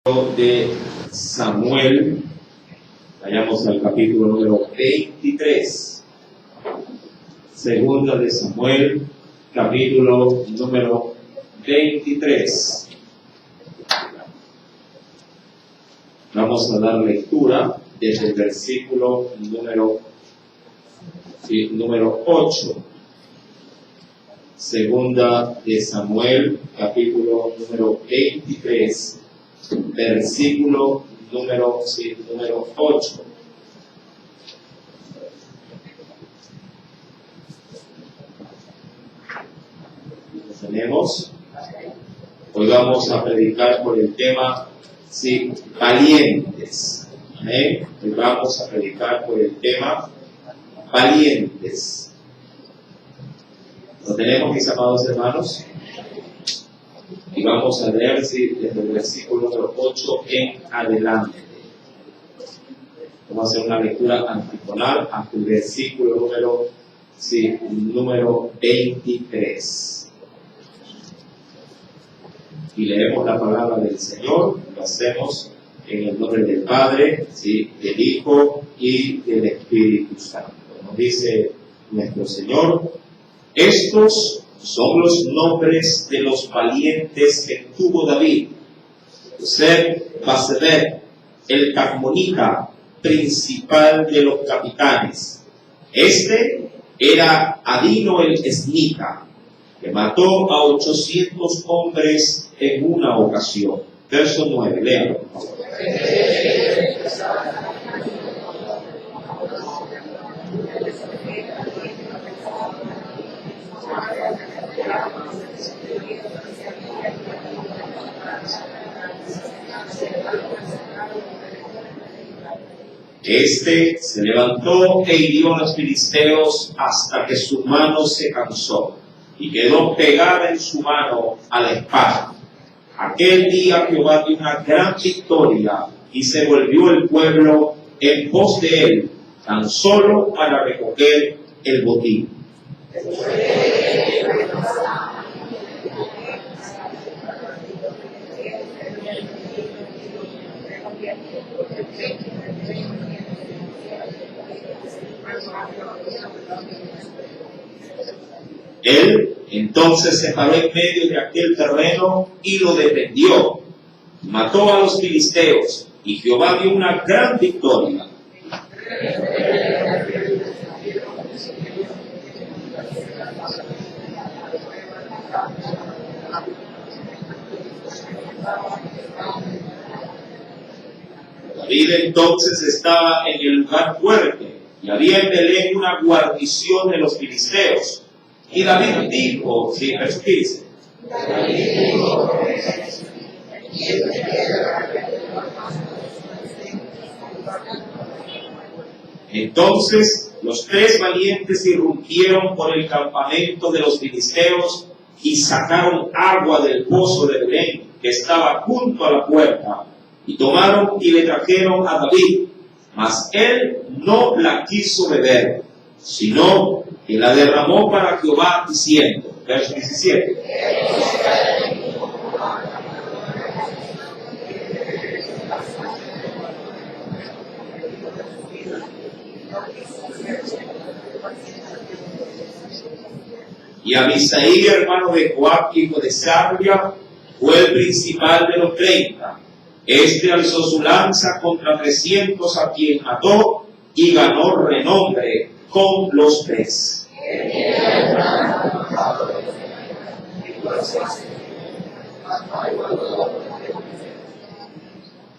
De Samuel, vayamos al capítulo número 23. Segunda de Samuel, capítulo número 23. Vamos a dar lectura desde el versículo número 8. Segunda de Samuel, capítulo número 23. Versículo número 8. ¿Lo tenemos? Hoy vamos a predicar por el tema valientes. ¿Eh? Hoy vamos a predicar por el tema valientes. ¿Lo tenemos, mis amados hermanos? Y vamos a leer desde el versículo número 8 en adelante. Vamos a hacer una lectura antifonal hasta el versículo número 23. Y leemos la palabra del Señor. Lo hacemos en el nombre del Padre, del Hijo y del Espíritu Santo. Nos dice nuestro Señor: estos son los nombres de los valientes que tuvo David: Basebet, el Carmonita, principal de los capitanes. Este era Adino el Esnita, que mató a 800 hombres en una ocasión. Verso 9, léalo, por favor. Este se levantó e hirió a los filisteos hasta que su mano se cansó y quedó pegada en su mano a la espada. Aquel día Jehová dio una gran victoria y se volvió el pueblo en pos de él, tan solo para recoger el botín. Él entonces se paró en medio de aquel terreno y lo defendió. Mató a los filisteos y Jehová dio una gran victoria. David entonces estaba en el lugar fuerte y había en Belén una guarnición de los filisteos. Y David dijo, verso 15. Entonces los tres valientes irrumpieron por el campamento de los filisteos y sacaron agua del pozo de Belén, que estaba junto a la puerta, y tomaron y le trajeron a David, mas él no la quiso beber, sino que la derramó para Jehová, diciendo, verso 17. Y Abisaí, hermano de Joab, hijo de Sarvia, fue el principal de los 30. Este alzó su lanza contra 300 a quien mató y ganó renombre con los tres.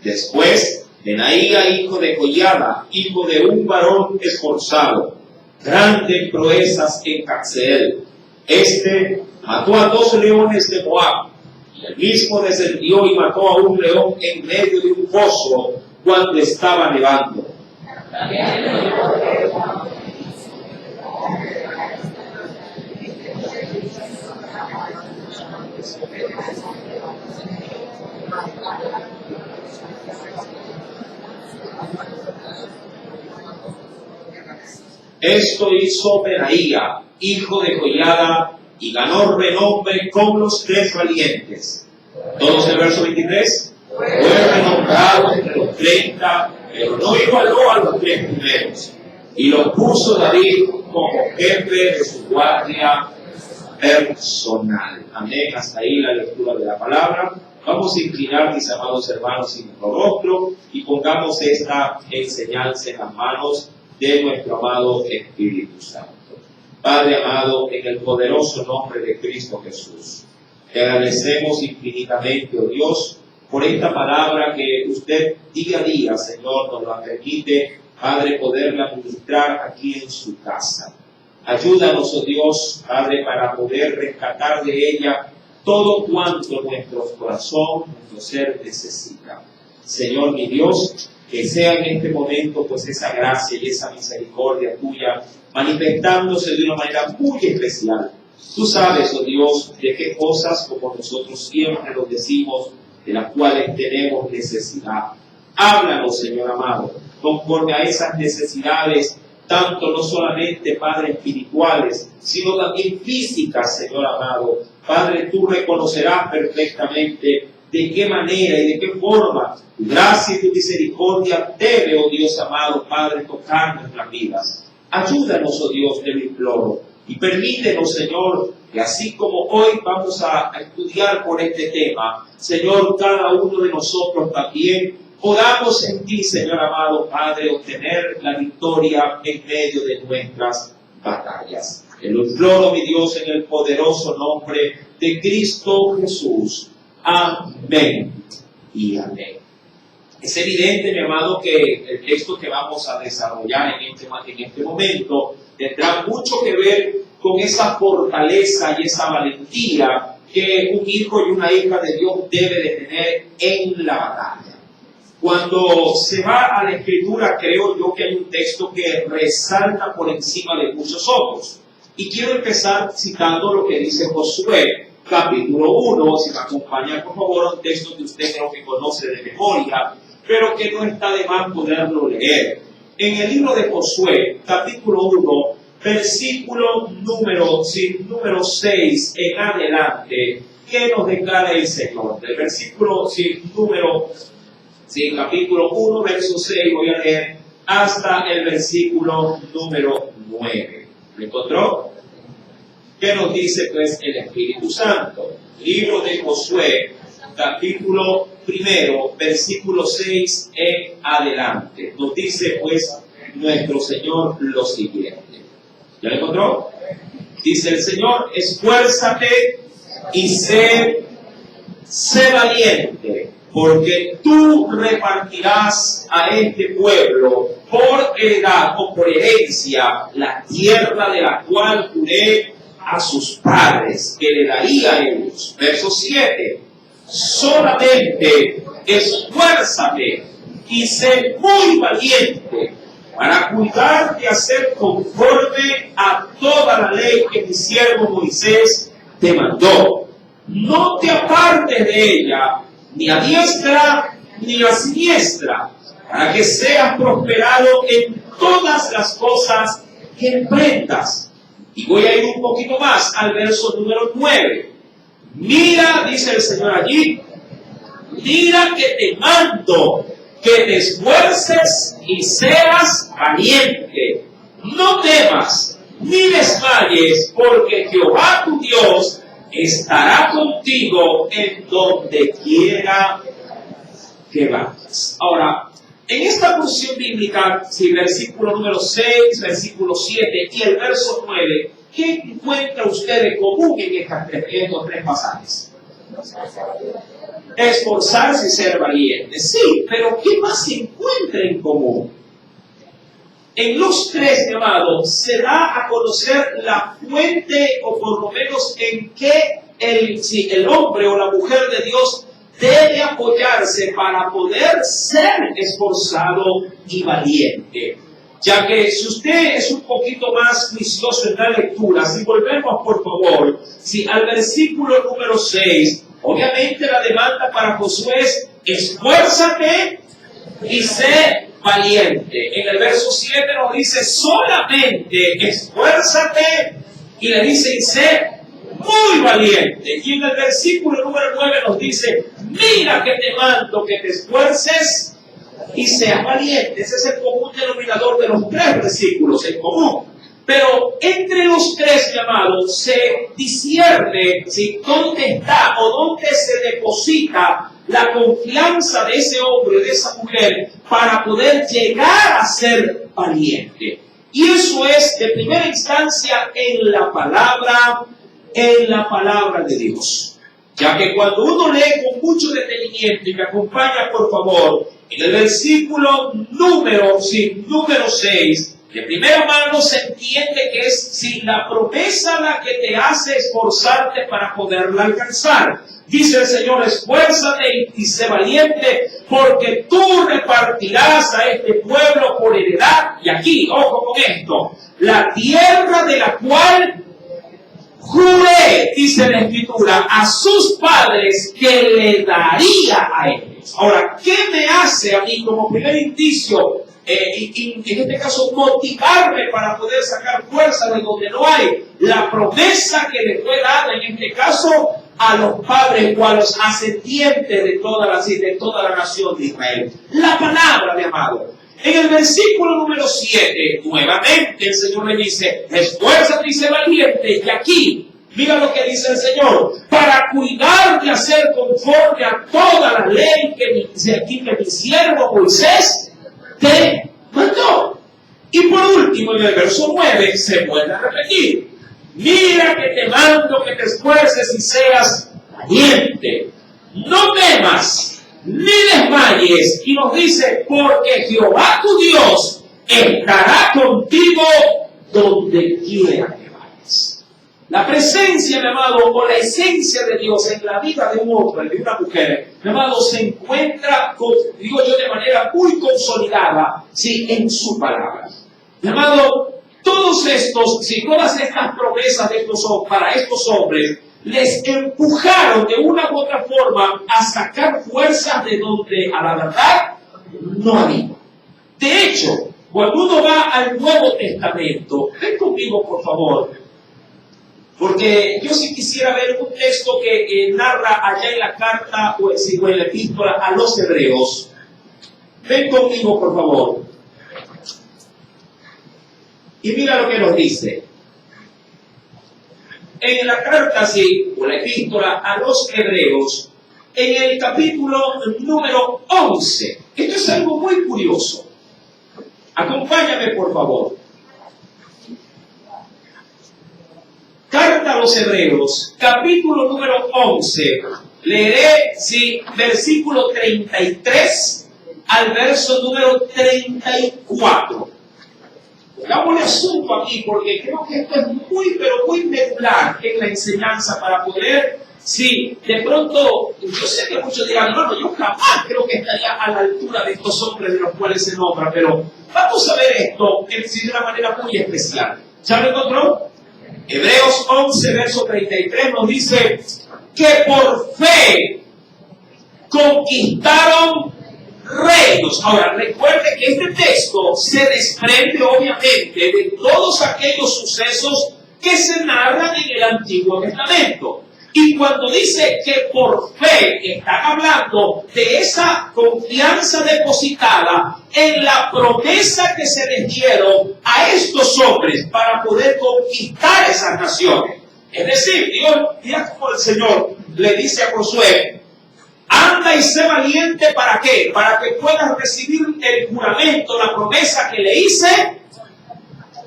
Después, Benaía, hijo de Joiada, hijo de un varón esforzado, grande en proezas en Catseel. Este mató a 2 leones de Moab, y el mismo descendió y mató a un león en medio de un foso cuando estaba nevando. Esto hizo Benaía, hijo de Joiada, y ganó renombre con los tres valientes. Todos el verso 23. Fue 40, pero no igualó a los 3 primeros. Y lo puso David como jefe de su guardia personal. Amén. Hasta ahí la lectura de la palabra. Vamos a inclinar, mis amados hermanos, en nuestro rostro y pongamos esta enseñanza en las manos de nuestro amado Espíritu Santo. Padre amado, en el poderoso nombre de Cristo Jesús, te agradecemos infinitamente, oh Dios, por esta palabra que usted día a día, Señor, nos la permite, Padre, poderla ministrar aquí en su casa. Ayúdanos, oh Dios, Padre, para poder rescatar de ella todo cuanto nuestro corazón, nuestro ser necesita. Señor, mi Dios, que sea en este momento, pues, esa gracia y esa misericordia tuya manifestándose de una manera muy especial. Tú sabes, oh Dios, de qué cosas, como nosotros siempre lo decimos, de las cuales tenemos necesidad. Háblanos, Señor amado, conforme a esas necesidades, tanto no solamente, Padre, espirituales, sino también físicas, Señor amado. Padre, tú reconocerás perfectamente de qué manera y de qué forma tu gracia y tu misericordia debe, oh Dios amado, Padre, tocar nuestras vidas. Ayúdanos, oh Dios, te lo imploro, y permítenos, Señor, que así como hoy vamos a estudiar por este tema, Señor, cada uno de nosotros también podamos en ti, Señor amado Padre, obtener la victoria en medio de nuestras batallas. Te lo imploro, mi Dios, en el poderoso nombre de Cristo Jesús. Amén y amén. Es evidente, mi amado, que el texto que vamos a desarrollar en este momento tendrá mucho que ver con esa fortaleza y esa valentía que un hijo y una hija de Dios debe de tener en la batalla. Cuando se va a la Escritura, creo yo que hay un texto que resalta por encima de muchos otros. Y quiero empezar citando lo que dice Josué, capítulo 1, si me acompaña por favor, un texto que usted creo que conoce de memoria, pero que no está de más poderlo leer. En el libro de Josué, capítulo 1, versículo número 6 en adelante, ¿qué nos declara el Señor? Del versículo capítulo 1, verso 6, voy a leer hasta el versículo número 9. ¿Lo encontró? ¿Qué nos dice pues el Espíritu Santo? Libro de Josué, capítulo 1, versículo 6 en adelante. Nos dice pues nuestro Señor lo siguiente. ¿Ya lo encontró? Dice el Señor: esfuérzate y sé valiente, porque tú repartirás a este pueblo por heredad o por herencia la tierra de la cual juré a sus padres que le daría a ellos. Verso 7. Solamente esfuérzate y sé muy valiente para cuidar de hacer conforme a toda la ley que mi siervo Moisés te mandó. No te apartes de ella, ni a diestra ni a siniestra, para que seas prosperado en todas las cosas que emprendas. Y voy a ir un poquito más al verso número 9. Mira, dice el Señor allí, mira que te mando que te esfuerces y seas valiente. No temas ni desmayes, porque Jehová tu Dios estará contigo en donde quiera que vayas. Ahora, en esta porción bíblica, si versículo número 6, versículo 7 y el verso 9, ¿qué encuentra usted de común en estos tres pasajes? Esforzarse y ser valiente. Sí, pero ¿qué más se encuentra en común? En los tres, mi amado, se da a conocer la fuente, o por lo menos en qué el hombre o la mujer de Dios debe apoyarse para poder ser esforzado y valiente. Ya que si usted es un poquito más juicioso en la lectura, si volvemos por favor, al versículo número 6, obviamente la demanda para Josué es: esfuérzate y sé valiente. En el verso 7 nos dice: solamente esfuérzate, y le dice: y sé muy valiente. Y en el versículo número 9 nos dice: mira que te mando que te esfuerces y seas valiente. Ese es el común denominador de los tres versículos, el común. Pero entre los tres, mi amado, se discierne si dónde está o dónde se deposita la confianza de ese hombre, de esa mujer, para poder llegar a ser valiente. Y eso es de primera instancia en la palabra de Dios. Ya que cuando uno lee con mucho detenimiento, y me acompaña por favor, en el versículo número 6, de primera mano se entiende que es la promesa la que te hace esforzarte para poderla alcanzar. Dice el Señor, esfuérzate y sé valiente, porque tú repartirás a este pueblo por heredad. Y aquí, ojo con esto, la tierra de la cual juré, dice la Escritura, a sus padres que le daría a ellos. Ahora, ¿qué me hace a mí como primer indicio? En este caso, motivarme para poder sacar fuerza de donde no hay. La promesa que le fue dada, en este caso, a los padres o a los ascendientes de toda la nación de Israel. La palabra, mi amado. En el versículo número 7, nuevamente el Señor le dice, esfuérzate y sé valiente. Y aquí, mira lo que dice el Señor, para cuidar de hacer conforme a toda la ley que mi siervo Moisés te mandó. Y por último, en el verso 9, se vuelve a repetir, mira que te mando que te esfuerces y seas valiente. No temas, ni desmayes. Y nos dice, porque Jehová tu Dios estará contigo donde quiera que vayas. La presencia, mi amado, o la esencia de Dios en la vida de un hombre, de una mujer, mi amado, se encuentra, digo yo, de manera muy consolidada, sí, en su palabra. Mi amado, todas estas promesas para estos hombres, les empujaron de una u otra forma a sacar fuerzas de donde a la verdad no había. De hecho, cuando uno va al Nuevo Testamento, ven conmigo por favor, porque yo sí quisiera ver un texto que narra allá en la carta o en la epístola a los Hebreos. Ven conmigo por favor. Y mira lo que nos dice. En la carta, o la epístola a los Hebreos, en el capítulo número 11. Esto es algo muy curioso. Acompáñame, por favor. Carta a los Hebreos, capítulo número 11. Leeré, versículo 33 al verso número 34. Pongámosle asunto aquí, porque creo que esto es muy, pero muy medular en la enseñanza para poder, de pronto, yo sé que muchos dirán, no, yo jamás creo que estaría a la altura de estos hombres de los cuales se nombra, pero vamos a ver esto de una manera muy especial. ¿Ya lo encontró? Hebreos 11, verso 33 nos dice que por fe conquistaron reinos. Ahora, recuerde que este texto se desprende obviamente de todos aquellos sucesos que se narran en el Antiguo Testamento. Y cuando dice que por fe, están hablando de esa confianza depositada en la promesa que se les dieron a estos hombres para poder conquistar esas naciones. Es decir, Dios, mira como el Señor le dice a Josué, anda y sé valiente, ¿para qué? Para que puedas recibir el juramento, la promesa que le hice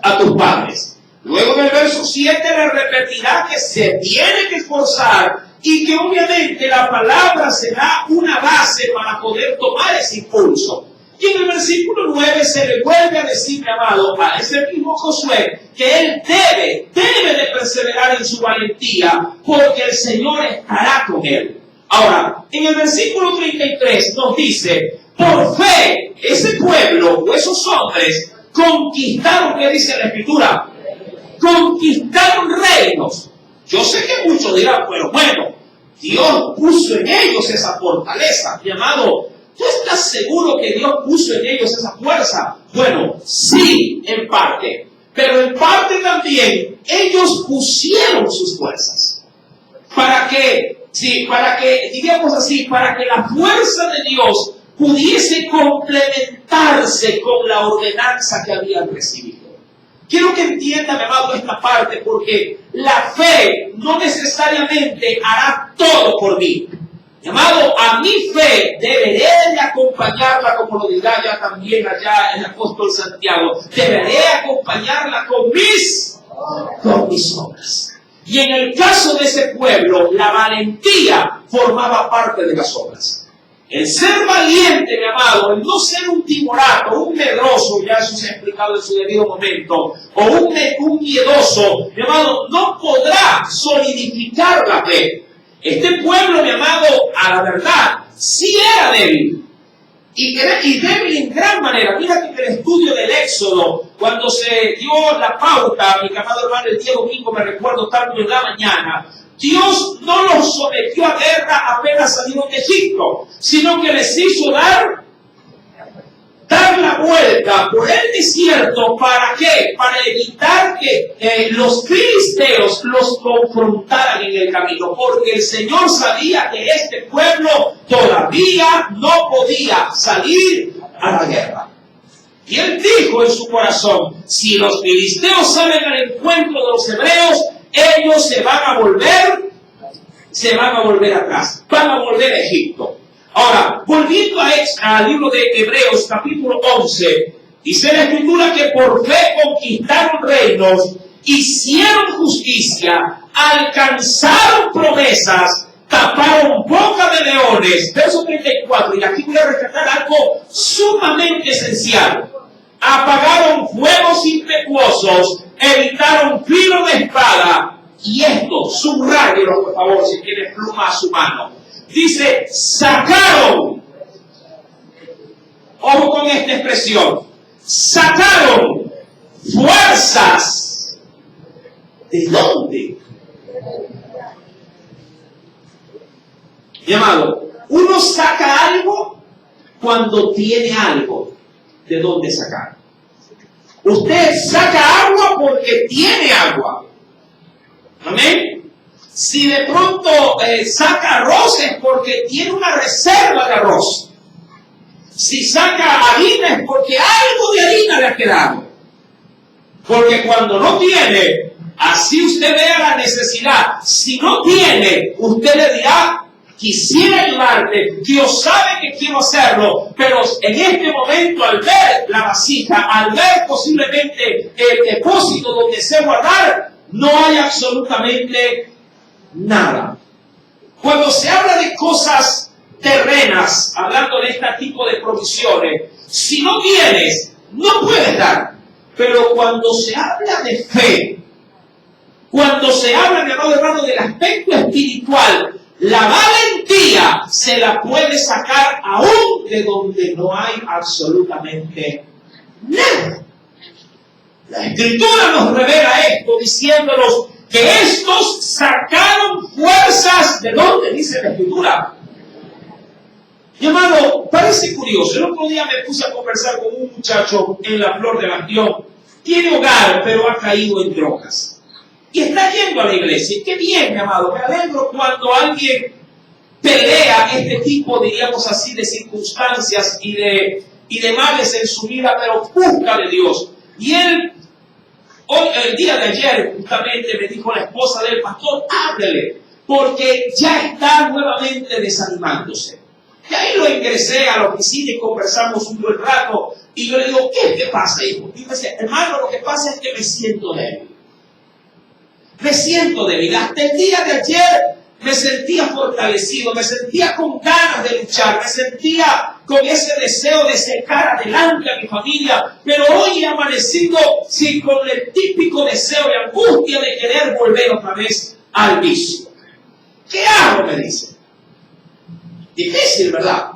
a tus padres. Luego en el verso 7 le repetirá que se tiene que esforzar y que obviamente la palabra será una base para poder tomar ese impulso. Y en el versículo 9 se le vuelve a decir, mi amado, a ese mismo Josué, que él debe de perseverar en su valentía, porque el Señor estará con él. Ahora, en el versículo 33 nos dice, por fe, ese pueblo o esos hombres conquistaron, ¿qué dice la Escritura? Conquistaron reinos. Yo sé que muchos dirán, pero bueno, Dios puso en ellos esa fortaleza. Mi amado, ¿tú estás seguro que Dios puso en ellos esa fuerza? Bueno, sí, en parte. Pero en parte también ellos pusieron sus fuerzas. ¿Para qué? Diríamos así, para que la fuerza de Dios pudiese complementarse con la ordenanza que habían recibido. Quiero que entienda, mi amado, esta parte, porque la fe no necesariamente hará todo por mí. Mi amado, a mi fe deberé de acompañarla, como lo dirá ya también allá el apóstol Santiago, deberé acompañarla con mis obras. Y en el caso de ese pueblo, la valentía formaba parte de las obras. El ser valiente, mi amado, el no ser un timorato, un medroso, ya eso se ha explicado en su debido momento, o un miedoso, mi amado, no podrá solidificar la fe. Este pueblo, mi amado, a la verdad, sí era débil. Y débil en gran manera. Mira que en el estudio del Éxodo, cuando se dio la pauta, mi amado hermano, el día domingo, me recuerdo tanto en la mañana, Dios no los sometió a guerra apenas salieron de Egipto, sino que les hizo dar la vuelta por el desierto. ¿Para qué? Para evitar que los filisteos los confrontaran en el camino, porque el Señor sabía que este pueblo todavía no podía salir a la guerra. Y Él dijo en su corazón, si los filisteos salen al encuentro de los hebreos, ellos se van a volver atrás, van a volver a Egipto. Ahora, volviendo al libro de Hebreos, capítulo 11, dice la Escritura que por fe conquistaron reinos, hicieron justicia, alcanzaron promesas, taparon boca de leones. Verso 34, y aquí voy a rescatar algo sumamente esencial. Apagaron fuegos impetuosos, evitaron filo de espada, y esto, subrayelo por favor si tiene pluma a su mano. Dice, sacaron, ojo con esta expresión, sacaron fuerzas. ¿De dónde? Mi amado, uno saca algo cuando tiene algo de dónde sacar. Usted saca agua porque tiene agua. Amén. Si de pronto saca arroz es porque tiene una reserva de arroz. Si saca harina es porque algo de harina le ha quedado. Porque cuando no tiene, así usted vea la necesidad. Si no tiene, usted le dirá, quisiera ayudarte, Dios sabe que quiero hacerlo, pero en este momento al ver la vasija, al ver posiblemente el depósito donde se guardar, no hay absolutamente nada. Cuando se habla de cosas terrenas, hablando de este tipo de provisiones, si no tienes, no puedes dar. Pero cuando se habla de fe, cuando se habla, mi amado hermano, del aspecto espiritual, la valentía se la puede sacar aún de donde no hay absolutamente nada. La Escritura nos revela esto diciéndonos que estos sacaron fuerzas. ¿De dónde? Dice la Escritura. Mi hermano, parece curioso. El otro día me puse a conversar con un muchacho en la Flor de Bastión. Tiene hogar, pero ha caído en drogas. Y está yendo a la iglesia. Qué bien, mi amado. Me alegro cuando alguien pelea este tipo, diríamos así, de circunstancias y de males en su vida, pero busca de Dios. Y él, hoy, el día de ayer, justamente me dijo la esposa del pastor, háblele, porque ya está nuevamente desanimándose. Y ahí lo ingresé a la oficina y conversamos un buen rato. Y yo le digo, ¿qué pasa, hijo? Y me dice, hermano, lo que pasa es que me siento débil. Me siento débil. Hasta el día de ayer me sentía fortalecido, me sentía con ganas de luchar, me sentía con ese deseo de sacar adelante a mi familia, pero hoy he amanecido sí, con el típico deseo de angustia de querer volver otra vez al vicio. ¿Qué hago? Me dice. Difícil, ¿verdad?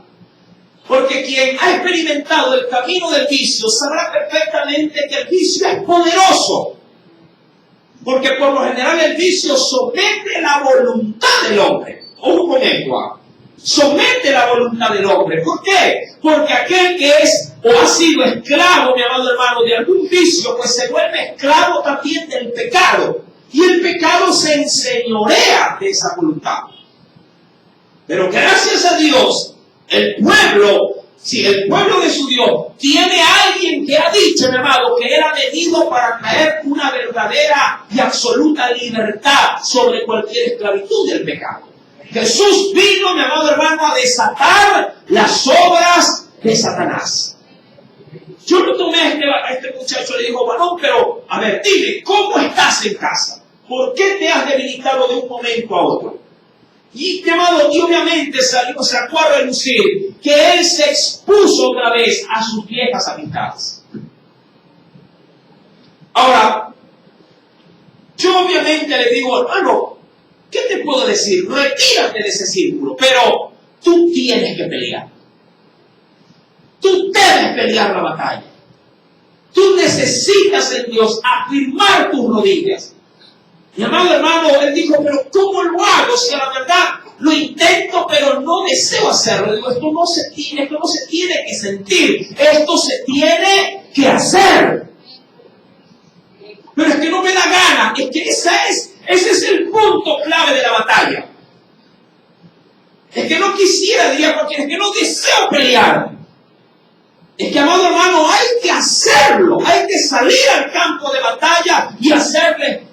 Porque quien ha experimentado el camino del vicio sabrá perfectamente que el vicio es poderoso. Porque por lo general el vicio somete la voluntad del hombre. Ojo con esto. Somete la voluntad del hombre. ¿Por qué? Porque aquel que es o ha sido esclavo, mi amado hermano, de algún vicio, pues se vuelve esclavo también del pecado. Y el pecado se enseñorea de esa voluntad. Pero gracias a Dios, el pueblo Si el pueblo de su Dios tiene a alguien que ha dicho, mi amado, que era venido para traer una verdadera y absoluta libertad sobre cualquier esclavitud del pecado. Jesús vino, mi amado hermano, a desatar las obras de Satanás. Yo lo tomé a este muchacho, le digo, varón, pero a ver, dime, ¿cómo estás en casa? ¿Por qué te has debilitado de un momento a otro? Y, mi amado, y obviamente sacó a relucir que él se expuso otra vez a sus viejas amistades. Ahora, yo obviamente le digo, hermano, ¿qué te puedo decir? Retírate de ese círculo, pero tú tienes que pelear. Tú debes pelear la batalla. Tú necesitas en Dios afirmar tus rodillas. Mi amado hermano, él dijo, pero ¿cómo lo hago? Si a la verdad lo intento, pero no deseo hacerlo. Digo, esto no se tiene que sentir, esto se tiene que hacer. Pero es que no me da gana, es que ese es el punto clave de la batalla. Es que no quisiera, diría cualquiera, es que no deseo pelear. Es que, amado hermano, hay que hacerlo, hay que salir al campo de batalla y hacerle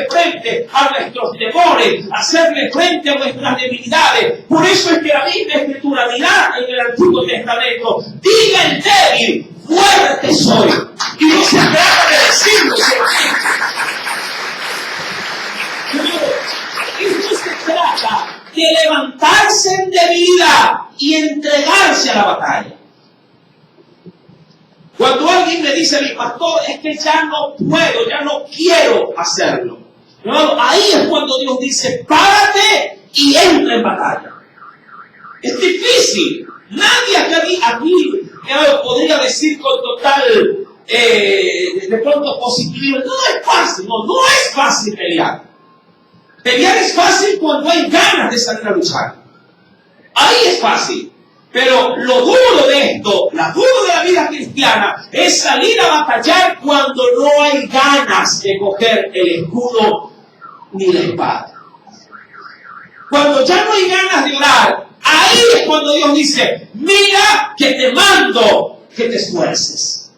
frente a nuestros temores, hacerle frente a nuestras debilidades. Por eso es que la misma Escritura dirá en el Antiguo Testamento, diga el débil, fuerte soy. Y no se trata de decirlo solamente. Esto se trata de levantarse en debilidad y entregarse a la batalla. Cuando alguien me dice a mi pastor, es que ya no puedo, ya no quiero hacerlo. ¿No? Ahí es cuando Dios dice, párate y entra en batalla. Es difícil. Nadie aquí podría decir con total, de pronto positivismo, no es fácil, no es fácil pelear. Pelear es fácil cuando hay ganas de salir a luchar. Ahí es fácil. Pero lo duro de esto, lo duro de la vida cristiana, es salir a batallar cuando no hay ganas de coger el escudo ni la espada. Cuando ya no hay ganas de orar, ahí es cuando Dios dice, mira que te mando que te esfuerces.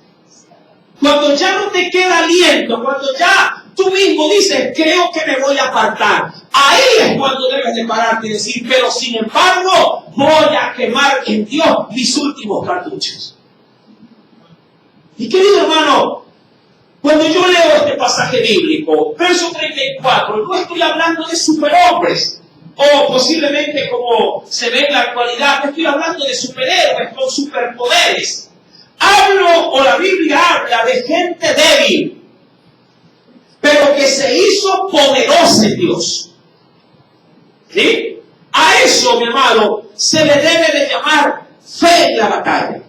Cuando ya no te queda aliento, cuando ya tú mismo dices, creo que me voy a apartar. Ahí es cuando debes de pararte y decir, pero sin embargo, voy a quemar en Dios mis últimos cartuchos. Y querido hermano, cuando yo leo este pasaje bíblico, verso 34, no estoy hablando de superhombres, o posiblemente como se ve en la actualidad, no estoy hablando de superhéroes con superpoderes. La Biblia habla de gente débil, pero que se hizo poderosa en Dios. ¿Sí? A eso, mi amado, se le debe de llamar fe en la batalla.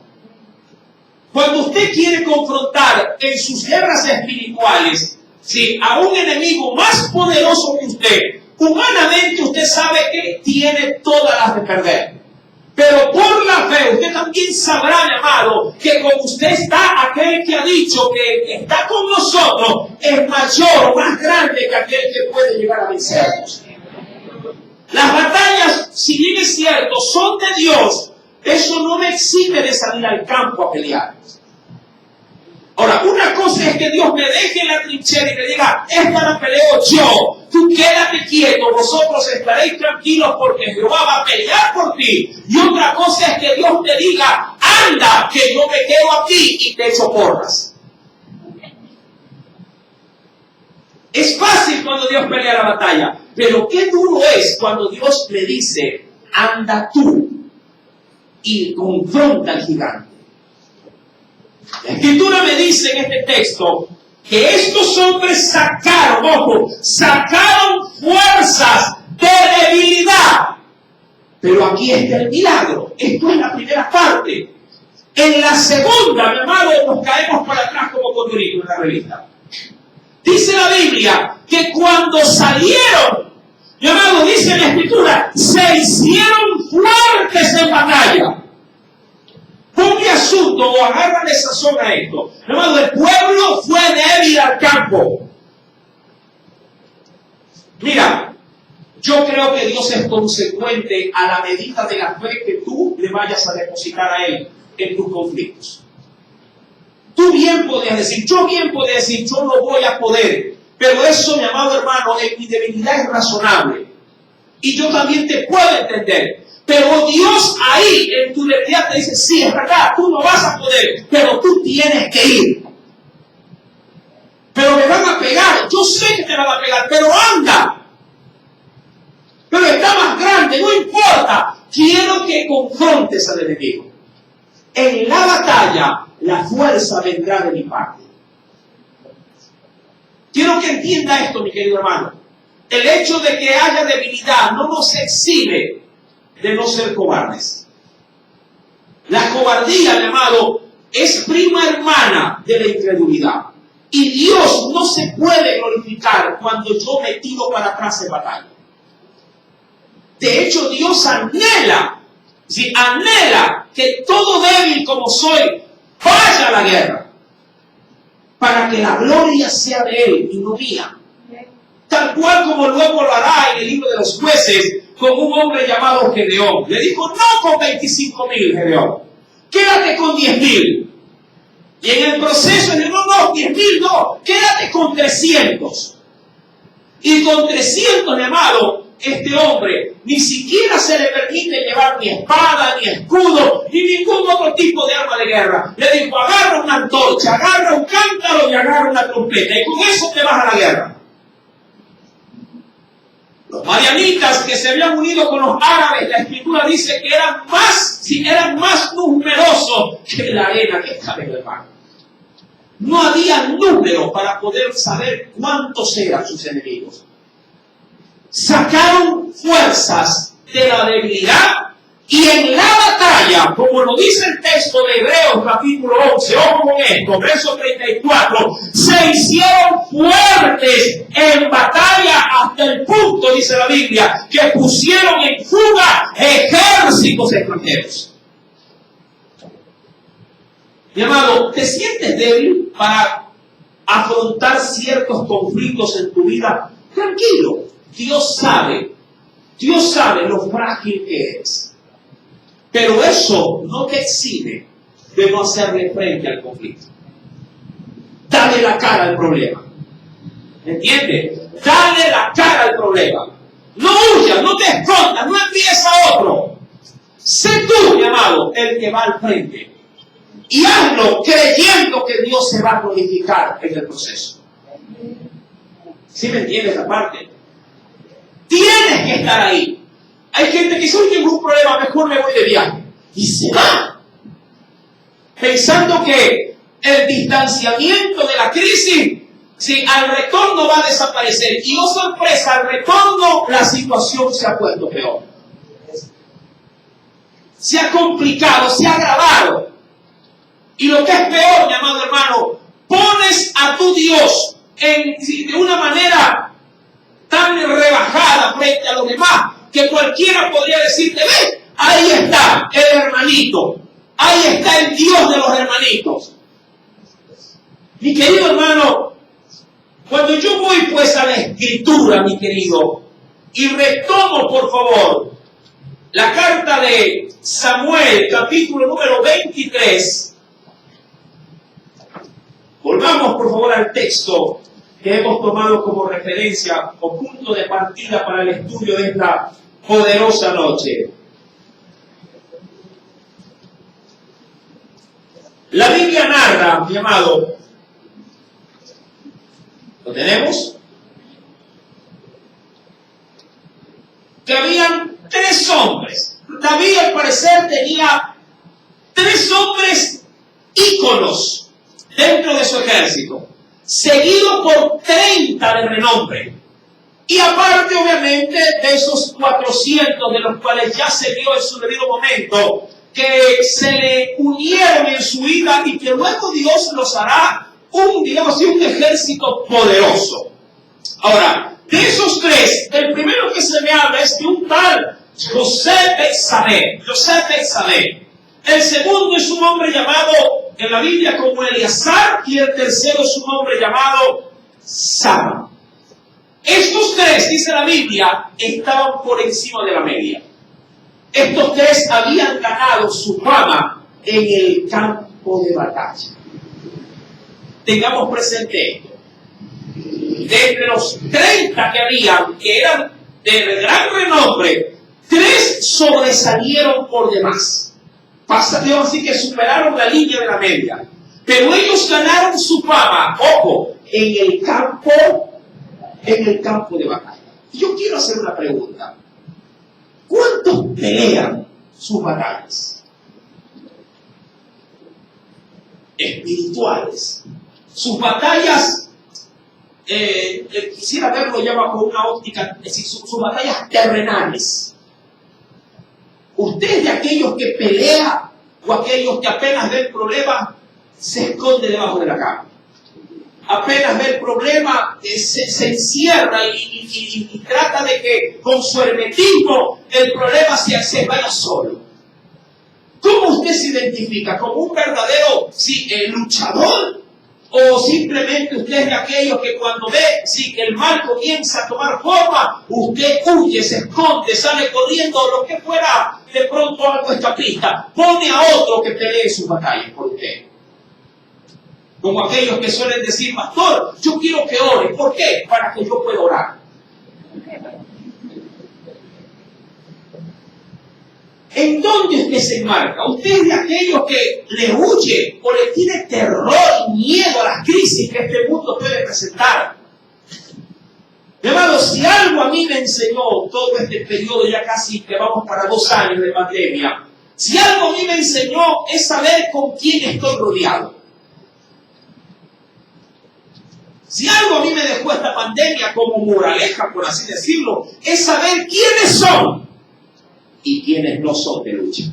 Cuando usted quiere confrontar en sus guerras espirituales, ¿sí?, a un enemigo más poderoso que usted, humanamente usted sabe que tiene todas las de perder. Pero por la fe, usted también sabrá, mi amado, que con usted está aquel que ha dicho que está con nosotros, es mayor, más grande que aquel que puede llegar a vencernos. Las batallas, si bien es cierto, son de Dios, eso no me exime de salir al campo a pelear. Ahora, una cosa es que Dios me deje en la trinchera y me diga, esta la peleo yo, tú quédate quieto, vosotros estaréis tranquilos porque Jehová va a pelear por ti. Y otra cosa es que Dios te diga, anda, que yo me quedo aquí y te echo porras. Es fácil cuando Dios pelea la batalla, pero qué duro es cuando Dios le dice, anda tú y confronta al gigante. La Escritura me dice en este texto que estos hombres sacaron fuerzas de debilidad. Pero aquí está el milagro. Esto es la primera parte. En la segunda, mi amado, nos caemos para atrás como condorito en la revista. Dice la Biblia que cuando salieron, mi amado, dice la Escritura, se hicieron fuertes en batalla. Ponle asunto o agárrale sazón a esto. Mi amado, el pueblo fue débil al campo. Mira, Yo creo que Dios es consecuente a la medida de la fe que tú le vayas a depositar a Él en tus conflictos. Tú bien podías decir, yo no voy a poder. Pero eso, mi amado hermano, en mi debilidad es razonable. Y yo también te puedo entender. Pero Dios ahí en tu debilidad te dice, sí, es verdad, tú no vas a poder, pero tú tienes que ir. Pero me van a pegar, yo sé que te van a pegar, pero anda. Pero está más grande, no importa. Quiero que confrontes al enemigo. En la batalla, la fuerza vendrá de mi parte. Quiero que entienda esto, mi querido hermano. El hecho de que haya debilidad no nos exime de no ser cobardes. La cobardía, mi amado, es prima hermana de la incredulidad. Y Dios no se puede glorificar cuando yo me tiro para atrás en batalla. De hecho, Dios anhela que todo débil como soy vaya a la guerra, para que la gloria sea de Él y no mía. Tal cual como luego lo hará en el libro de los Jueces con un hombre llamado Gedeón. Le dijo, no con 25,000, Gedeón, quédate con 10,000. Y en el proceso le dijo, no, 10,000 no, quédate con 300. Y con 300, mi amado, este hombre ni siquiera se le permite llevar ni espada, ni escudo, ni ningún otro tipo de arma de guerra. Le dijo, agarra una antorcha, agarra un cántaro y agarra una trompeta, y con eso te vas a la guerra. Los madianitas que se habían unido con los árabes, la escritura dice que eran más numerosos que la arena que está en el mar. No había número para poder saber cuántos eran sus enemigos. Sacaron fuerzas de la debilidad y en la batalla, como lo dice el texto de Hebreos capítulo 11, ojo con esto, verso 34, se hicieron fuertes en batalla hasta el punto, dice la Biblia, que pusieron en fuga ejércitos extranjeros. Mi amado, ¿te sientes débil para afrontar ciertos conflictos en tu vida? Tranquilo, Dios sabe lo frágil que eres. Pero eso no te exime de no hacerle frente al conflicto. Dale la cara al problema. ¿Entiendes? Dale la cara al problema. No huyas, no te escondas, no envíes a otro. Sé tú, mi amado, el que va al frente. Y hazlo creyendo que Dios se va a glorificar en el proceso. ¿Sí me entiendes esa parte? Tienes que estar ahí. Hay gente que dice, hoy tengo un problema, mejor me voy de viaje. Y se va. Pensando que el distanciamiento de la crisis, si al retorno va a desaparecer. Y oh sorpresa, al retorno la situación se ha puesto peor. Se ha complicado, se ha agravado. Y lo que es peor, mi amado hermano, pones a tu Dios de una manera tan rebajada frente a los demás, que cualquiera podría decirte, ve, ahí está el hermanito, ahí está el Dios de los hermanitos. Mi querido hermano, cuando yo voy pues a la Escritura, mi querido, y retomo por favor la carta de Samuel, capítulo número 23, volvamos por favor al texto que hemos tomado como referencia o punto de partida para el estudio de esta poderosa noche. La Biblia narra, mi amado, ¿lo tenemos? Que habían 3 hombres. David al parecer tenía 3 hombres íconos dentro de su ejército, seguido por 30 de renombre. Y aparte, obviamente, de esos 400 de los cuales ya se vio en su debido momento, que se le unieron en su vida y que luego Dios los hará un ejército poderoso. Ahora, de esos 3, el primero que se me habla es de un tal José Betsabé. El segundo es un hombre llamado en la Biblia como Eleazar, y el tercero es un hombre llamado Sama. Estos tres, dice la Biblia, estaban por encima de la media. Estos tres habían ganado su fama en el campo de batalla. Tengamos presente esto. De entre los 30 que habían, que eran de gran renombre, 3 sobresalieron por demás. Pasaron así que superaron la línea de la media. Pero ellos ganaron su fama, ojo, en el campo de batalla. Y yo quiero hacer una pregunta. ¿Cuántos pelean sus batallas espirituales? Sus batallas, quisiera verlo ya bajo una óptica, es decir, sus batallas terrenales. Usted es de aquellos que pelea o aquellos que apenas ve el problema se esconde debajo de la cama. Apenas ve el problema, se encierra y trata de que con su hermetismo el problema se vaya solo. ¿Cómo usted se identifica? ¿Como un verdadero luchador? ¿O simplemente usted es de aquellos que cuando ve que el mal comienza a tomar forma, usted huye, se esconde, sale corriendo, lo que fuera de pronto algo escapista, pone a otro que pelee sus batallas por usted? Como aquellos que suelen decir, pastor, yo quiero que ore. ¿Por qué? Para que yo pueda orar. ¿En dónde usted se enmarca? ¿Usted es de aquellos que le huye o le tiene terror y miedo a las crisis que este mundo puede presentar? Mi hermano, si algo a mí me enseñó todo este periodo, ya casi que vamos para 2 años de pandemia, si algo a mí me enseñó es saber con quién estoy rodeado. Si algo a mí me dejó esta pandemia como moraleja, por así decirlo, es saber quiénes son y quiénes no son de lucha.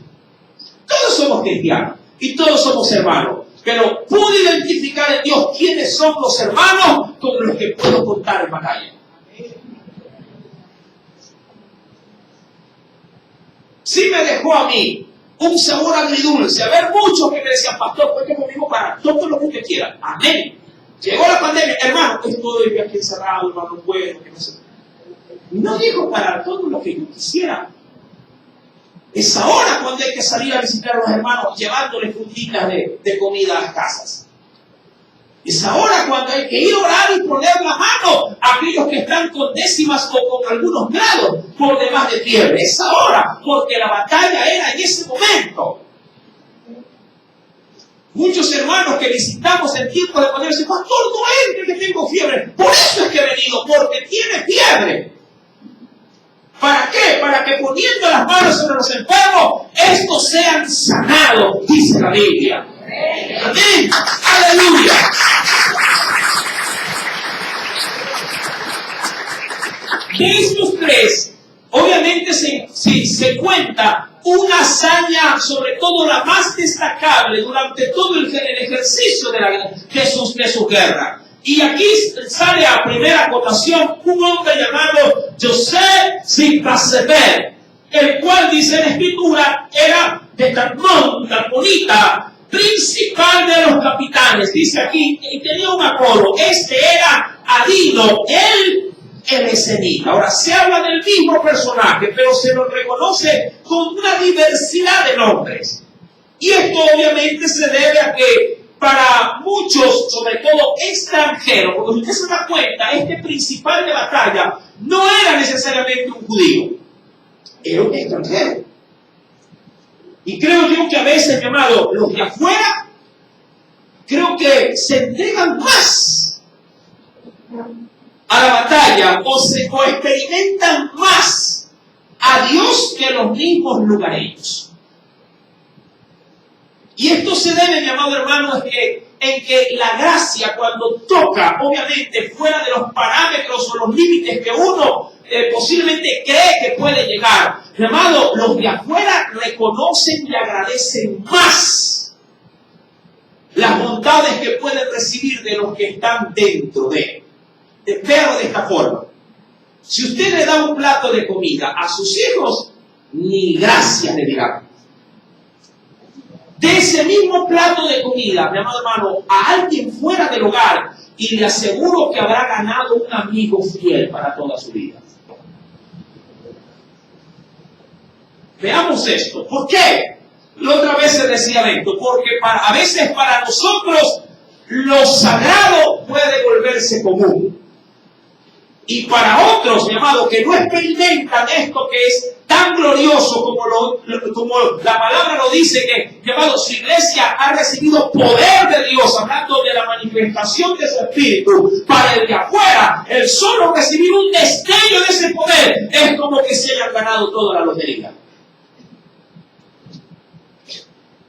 Todos somos cristianos y todos somos hermanos, pero pude identificar en Dios quiénes son los hermanos con los que puedo contar en batalla. Sí me dejó a mí un sabor agridulce. A ver, muchos que me decían, pastor, cuente conmigo para todo lo que usted quiera. Amén. Llegó la pandemia, hermano, estoy aquí encerrado, hermano, bueno, que no sé. No digo para todo lo que yo quisiera. Es ahora cuando hay que salir a visitar a los hermanos llevándoles funditas de comida a las casas. Es ahora cuando hay que ir a orar y poner la mano a aquellos que están con décimas o con algunos grados por demás de fiebre. Es ahora, porque la batalla era en ese momento. Muchos hermanos que visitamos en tiempos de pandemia dicen, pastor, no entre que tengo fiebre. Por eso es que he venido, porque tiene fiebre. ¿Para qué? Para que poniendo las manos sobre los enfermos, estos sean sanados, dice la Biblia. Amén. Aleluya. De estos 3, obviamente se cuenta una hazaña, sobre todo la más destacable durante todo el ejercicio de su guerra. Y aquí sale a primera cotación un hombre llamado Joseph Zipaseber, el cual dice la escritura era de Talmón, Talmonita, principal de los capitanes. Dice aquí, y tenía un apodo, era Adino, el esenita. Ahora se habla del mismo personaje, pero se lo reconoce con una diversidad de nombres. Y esto obviamente se debe a que para muchos, sobre todo extranjeros, porque usted se da cuenta, este principal de batalla no era necesariamente un judío, era un extranjero. Y creo yo que a veces, mi amado, los de afuera, creo que se entregan más a la batalla o experimentan más a Dios que los mismos lugareños. Y esto se debe, mi amado hermano, en que la gracia cuando toca, obviamente fuera de los parámetros o los límites que uno posiblemente cree que puede llegar, mi amado, los de afuera reconocen y agradecen más las bondades que pueden recibir de los que están dentro de. Pero de esta forma, si usted le da un plato de comida a sus hijos, ni gracias le dirán. de ese mismo plato de comida, mi amado hermano, a alguien fuera del hogar, y le aseguro que habrá ganado un amigo fiel para toda su vida. Veamos esto. ¿Por qué? La otra vez se decía esto, porque a veces para nosotros lo sagrado puede volverse común. Y para otros, mi amado, que no experimentan esto que es tan glorioso como la palabra lo dice, que, mi amado, su iglesia ha recibido poder de Dios, hablando de la manifestación de su Espíritu, para el de afuera, el solo recibir un destello de ese poder es como que se hayan ganado toda la lotería.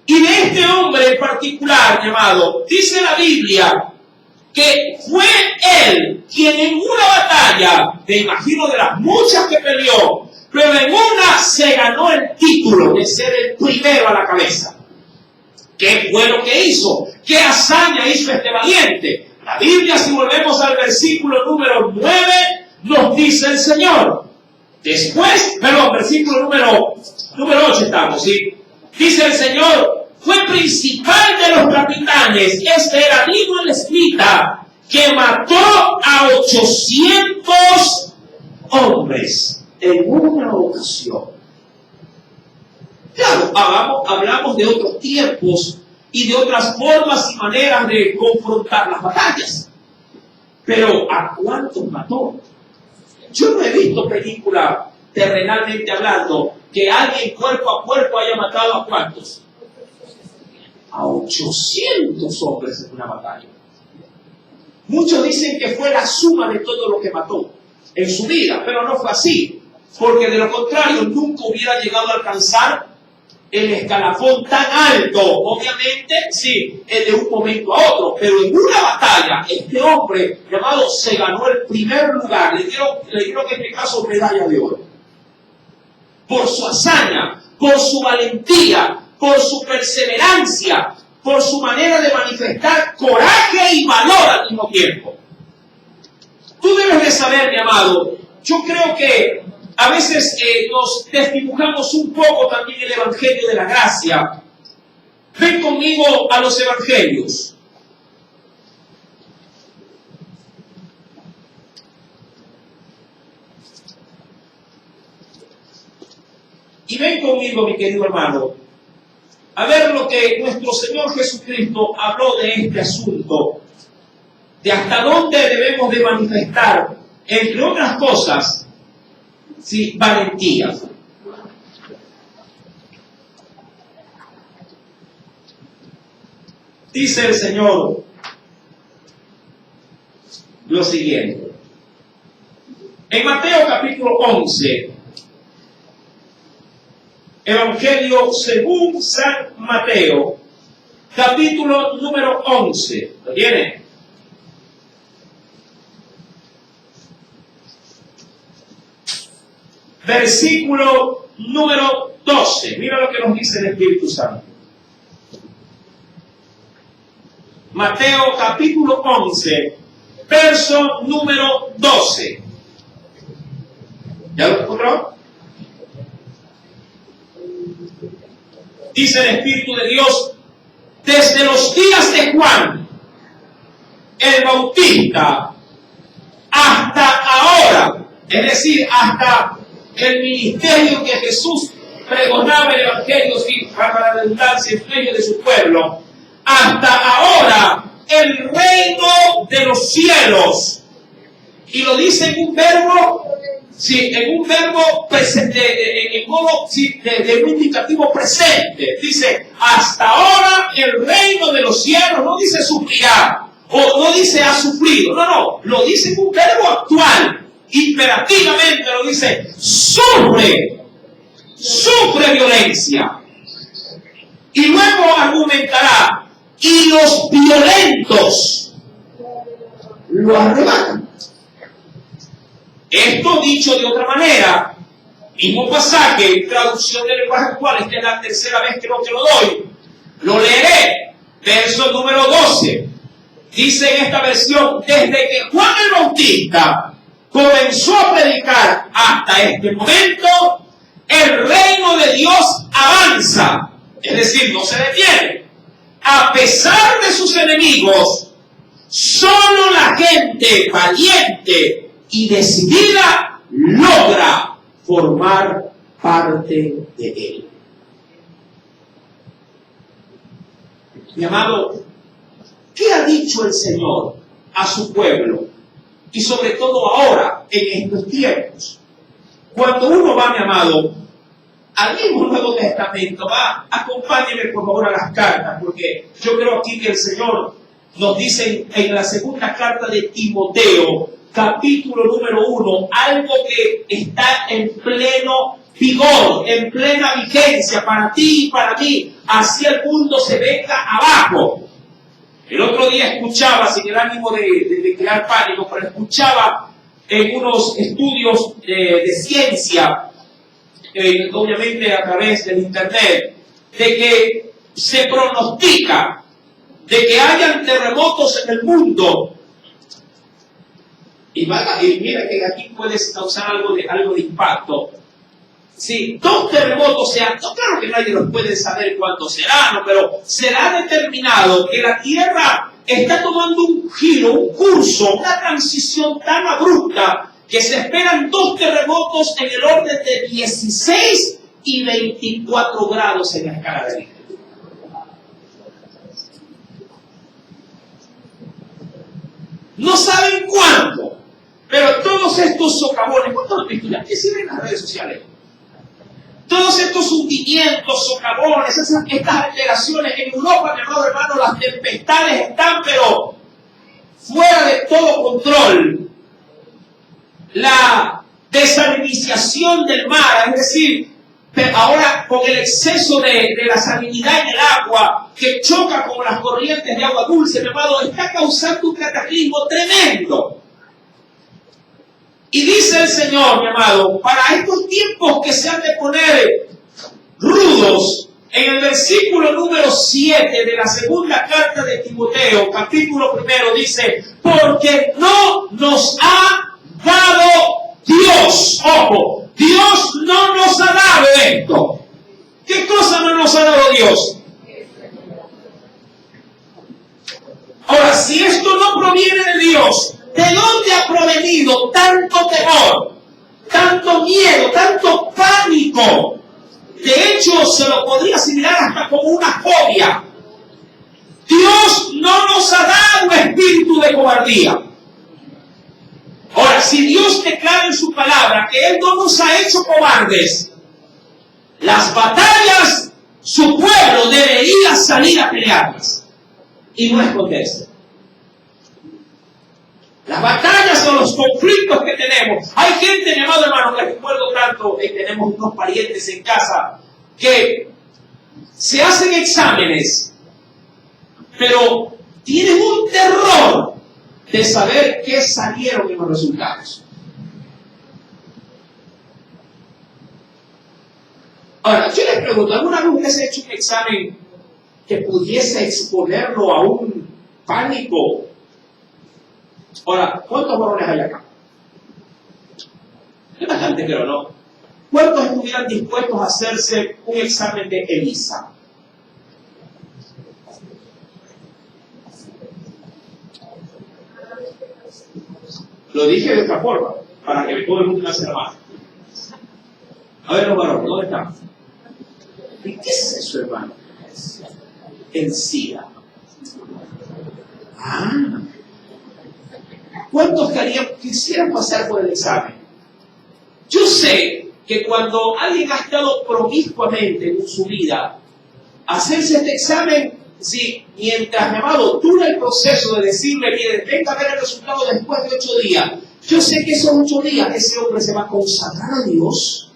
Y de este hombre en particular, mi amado, dice la Biblia que fue él quien en una batalla, me imagino de las muchas que peleó, pero en una se ganó el título de ser el primero a la cabeza. ¿Qué fue lo que hizo? ¿Qué hazaña hizo este valiente? La Biblia, si volvemos al versículo número 9, nos dice el Señor. Después, versículo número 8 estamos, ¿sí? Dice el Señor: fue principal de los capitanes, este era Nino el esmita, que mató a 800 hombres en una ocasión. Claro, hablamos de otros tiempos y de otras formas y maneras de confrontar las batallas. Pero ¿a cuántos mató? Yo no he visto película, terrenalmente hablando, que alguien cuerpo a cuerpo haya matado a cuántos. A 800 hombres en una batalla. Muchos dicen que fue la suma de todo lo que mató en su vida, pero no fue así, porque de lo contrario nunca hubiera llegado a alcanzar el escalafón tan alto, obviamente, sí, de un momento a otro, pero en una batalla, este hombre llamado se ganó el primer lugar, le dieron en este caso medalla de oro, por su hazaña, por su valentía, por su perseverancia, por su manera de manifestar coraje y valor al mismo tiempo. Tú debes de saber, mi amado, yo creo que a veces nos desdibujamos un poco también el Evangelio de la Gracia. Ven conmigo a los Evangelios. Y ven conmigo, mi querido hermano, a ver lo que nuestro Señor Jesucristo habló de este asunto, de hasta dónde debemos de manifestar, entre otras cosas, sí, valentía. Dice el Señor lo siguiente. En Mateo capítulo 11, Evangelio según San Mateo, capítulo número 11. ¿Lo tiene? Versículo número 12. Mira lo que nos dice el Espíritu Santo. Mateo capítulo 11, verso número 12. ¿Ya lo encontró? Dice el Espíritu de Dios: desde los días de Juan el Bautista hasta ahora, es decir, hasta el ministerio que Jesús pregonaba el Evangelio, para la redundancia, en medio de su pueblo, hasta ahora el reino de los cielos. Y lo dice en un verbo, sí, en un verbo presente, en modo sí, de un indicativo presente. Dice, hasta ahora el reino de los cielos, no dice sufrirá, o no dice ha sufrido, no, lo dice en un verbo actual, imperativamente lo dice, sufre violencia. Y luego argumentará, y los violentos lo arrebatan. Esto dicho de otra manera, mismo pasaje, traducción del lenguaje actual, esta es la tercera vez que lo doy, lo leeré, verso número 12, dice en esta versión, desde que Juan el Bautista comenzó a predicar hasta este momento, el reino de Dios avanza Es decir, no se detiene. A pesar de sus enemigos, solo la gente valiente y decidida logra formar parte de él. Mi amado, ¿qué ha dicho el Señor a su pueblo? Y sobre todo ahora, en estos tiempos. Cuando uno va, mi amado, al mismo Nuevo Testamento, acompáñenme por favor a las cartas, porque yo creo aquí que el Señor nos dice en la segunda carta de Timoteo, capítulo número 1, algo que está en pleno vigor, en plena vigencia para ti y para mí, así el mundo se venga abajo. El otro día escuchaba, sin el ánimo de crear pánico, pero escuchaba en unos estudios de ciencia, obviamente a través del internet, de que se pronostica de que hayan terremotos en el mundo. Y mira que aquí puedes causar algo de impacto. Si 2 terremotos sean, no, claro que nadie los puede saber cuándo serán, pero será determinado que la Tierra está tomando un giro, un curso, una transición tan abrupta que se esperan 2 terremotos en el orden de 16 y 24 grados en la escala de Richter. No saben cuándo, pero todos estos socavones, ¿cuántos han visto ya? ¿Qué sirven en las redes sociales? Todos estos hundimientos, socavones, estas alteraciones en Europa, mi amado hermano, las tempestades están pero fuera de todo control. La desalinización del mar, es decir, ahora con el exceso de la salinidad en el agua que choca con las corrientes de agua dulce, mi amado, está causando un cataclismo tremendo. Y dice el Señor, mi amado, para estos tiempos que se han de poner rudos, en el versículo número 7 de la segunda carta de Timoteo, capítulo 1, dice, porque no nos ha dado Dios, ojo, Dios no nos ha dado esto. ¿Qué cosa no nos ha dado Dios? Ahora, si esto no proviene de Dios, ¿de dónde ha provenido tanto temor, tanto miedo, tanto pánico? De hecho, se lo podría asimilar hasta como una fobia. Dios no nos ha dado espíritu de cobardía. Ahora, si Dios declara en su palabra que Él no nos ha hecho cobardes, las batallas, su pueblo debería salir a pelearlas y no esconderse. Las batallas o los conflictos que tenemos. Hay gente, mi amado hermano, que recuerdo tanto, tenemos unos parientes en casa que se hacen exámenes, pero tienen un terror de saber qué salieron en los resultados. Ahora, yo les pregunto, ¿alguna vez usted se ha hecho un examen que pudiese exponerlo a un pánico? Ahora, ¿cuántos varones hay acá? Es bastante, pero no. ¿Cuántos estuvieran dispuestos a hacerse un examen de ELISA? Lo dije de otra forma, para que todo el mundo me haga más. A ver, los varones, ¿dónde están? ¿Y qué es eso, hermano? El SIDA. ¿Cuántos quisieran pasar por el examen? Yo sé que cuando alguien ha estado promiscuamente en su vida, hacerse este examen, si mientras, mi amado, dura el proceso de decirle, mire, venga a ver el resultado después de 8 días, yo sé que esos 8 días ese hombre se va a consagrar a Dios.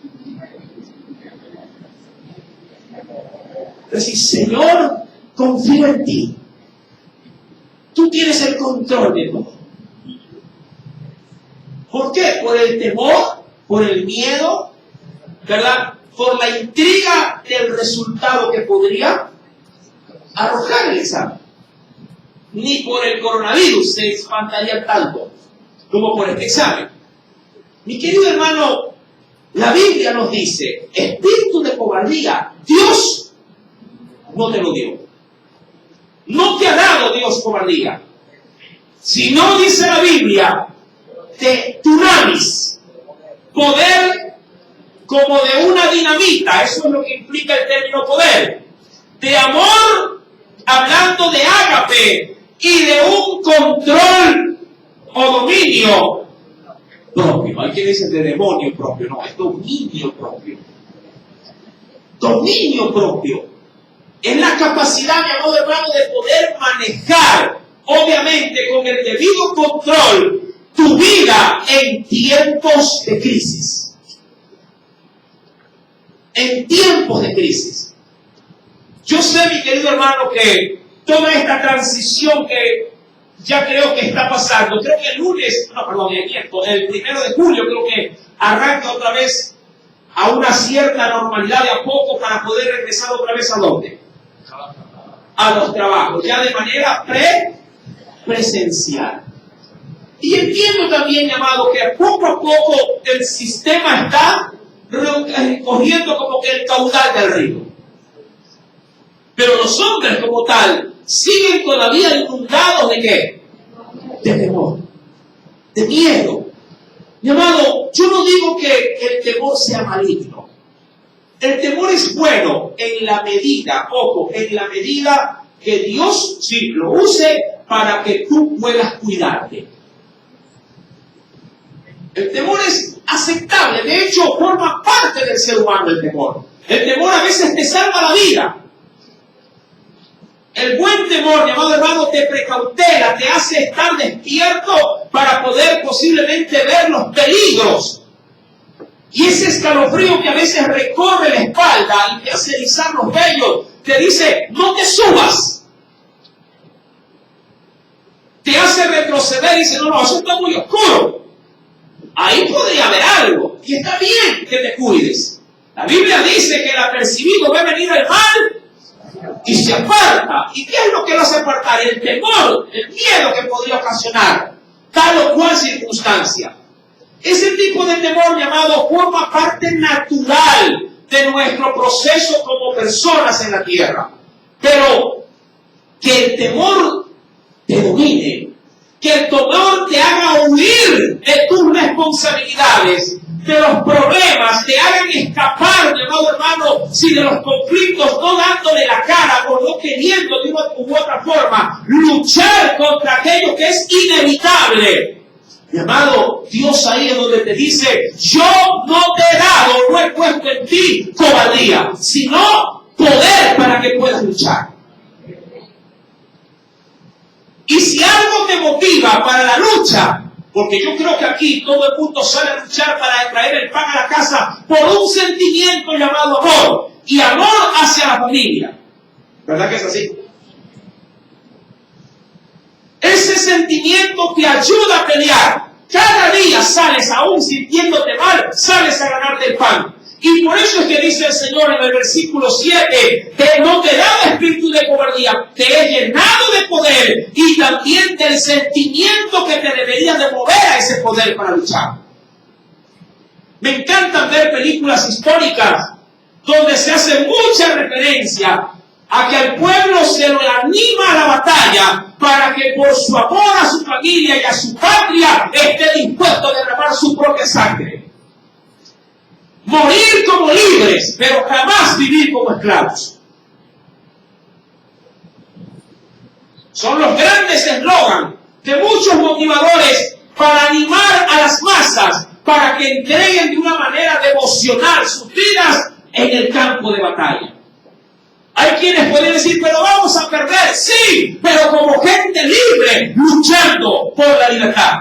Decir, Señor, confío en ti. Tú tienes el control de todo. ¿Por qué? Por el temor, por el miedo, ¿verdad? Por la intriga del resultado que podría arrojar el examen. Ni por el coronavirus se espantaría tanto como por este examen. Mi querido hermano, la Biblia nos dice, espíritu de cobardía, Dios no te lo dio. No te ha dado Dios cobardía. Si no, dice la Biblia, de dunamis, poder como de una dinamita. Eso es lo que implica el término poder. De amor, hablando de ágape, y de un control o dominio propio. Hay quien dice de demonio propio. No, es dominio propio. Dominio propio. Es la capacidad, mi amado hermano, de poder manejar, obviamente con el debido control, tu vida en tiempos de crisis. En tiempos de crisis. Yo sé, mi querido hermano, que toda esta transición que ya creo que está pasando, creo que el 1 de julio, creo que arranca otra vez a una cierta normalidad de a poco para poder regresar otra vez ¿a dónde? A los trabajos, ya de manera presencial. Y entiendo también, amado, que poco a poco el sistema está cogiendo como que el caudal del río. Pero los hombres como tal siguen todavía inundados ¿de qué? De temor, de miedo. Mi amado, yo no digo que el temor sea maligno. El temor es bueno en la medida, ojo, en la medida que Dios sí lo use para que tú puedas cuidarte. El temor es aceptable, de hecho forma parte del ser humano el temor. El temor a veces te salva la vida. El buen temor, mi amado hermano, te precautela, te hace estar despierto para poder posiblemente ver los peligros. Y ese escalofrío que a veces recorre la espalda y te hace erizar los vellos, te dice, no te subas. Te hace retroceder y dice, no, eso está muy oscuro. Ahí podría haber algo. Y está bien que te cuides. La Biblia dice que el apercibido ve venir el mal y se aparta. ¿Y qué es lo que lo hace apartar? El temor, el miedo que podría ocasionar tal o cual circunstancia. Ese tipo de temor, mi amado, forma parte natural de nuestro proceso como personas en la tierra. Pero que el temor te domine, que el temor te haga huir de tus responsabilidades, de los problemas, te hagan escapar, mi amado hermano, si de los conflictos, no dándole la cara o no queriendo de una u otra forma luchar contra aquello que es inevitable. Mi amado, Dios ahí es donde te dice, yo no te he dado, no he puesto en ti cobardía, sino poder para que puedas luchar. Y si algo te motiva para la lucha, porque yo creo que aquí todo el mundo sale a luchar para traer el pan a la casa por un sentimiento llamado amor, y amor hacia la familia. ¿Verdad que es así? Ese sentimiento te ayuda a pelear. Cada día sales, aún sintiéndote mal, sales a ganarte el pan. Y por eso es que dice el Señor en el versículo 7, que no te he dado espíritu de cobardía, te he llenado de poder y también del sentimiento que te debería de mover a ese poder para luchar. Me encanta ver películas históricas donde se hace mucha referencia a que al pueblo se lo anima a la batalla para que por su amor a su familia y a su patria esté dispuesto a derramar su propia sangre. Morir como libres, pero jamás vivir como esclavos. Son los grandes eslogan de muchos motivadores para animar a las masas, para que entreguen de una manera devocional sus vidas en el campo de batalla. Hay quienes pueden decir, pero vamos a perder, sí, pero como gente libre, luchando por la libertad.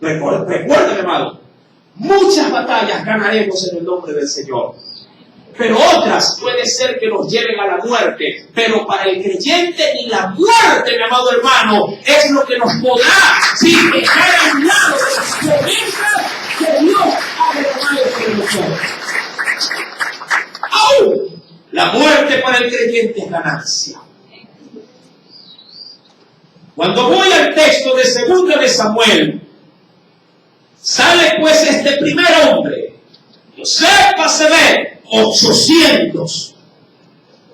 Recuerden, hermano, muchas batallas ganaremos en el nombre del Señor. Pero otras puede ser que nos lleven a la muerte. Pero para el creyente ni la muerte, mi amado hermano, es lo que nos podrá dejar a un lado de las promesas que Dios ha derramado sobre nosotros. ¡Aún! La muerte para el creyente es ganancia. Cuando voy al texto de 2 de Samuel, sale pues este primer hombre, José Basebet, 800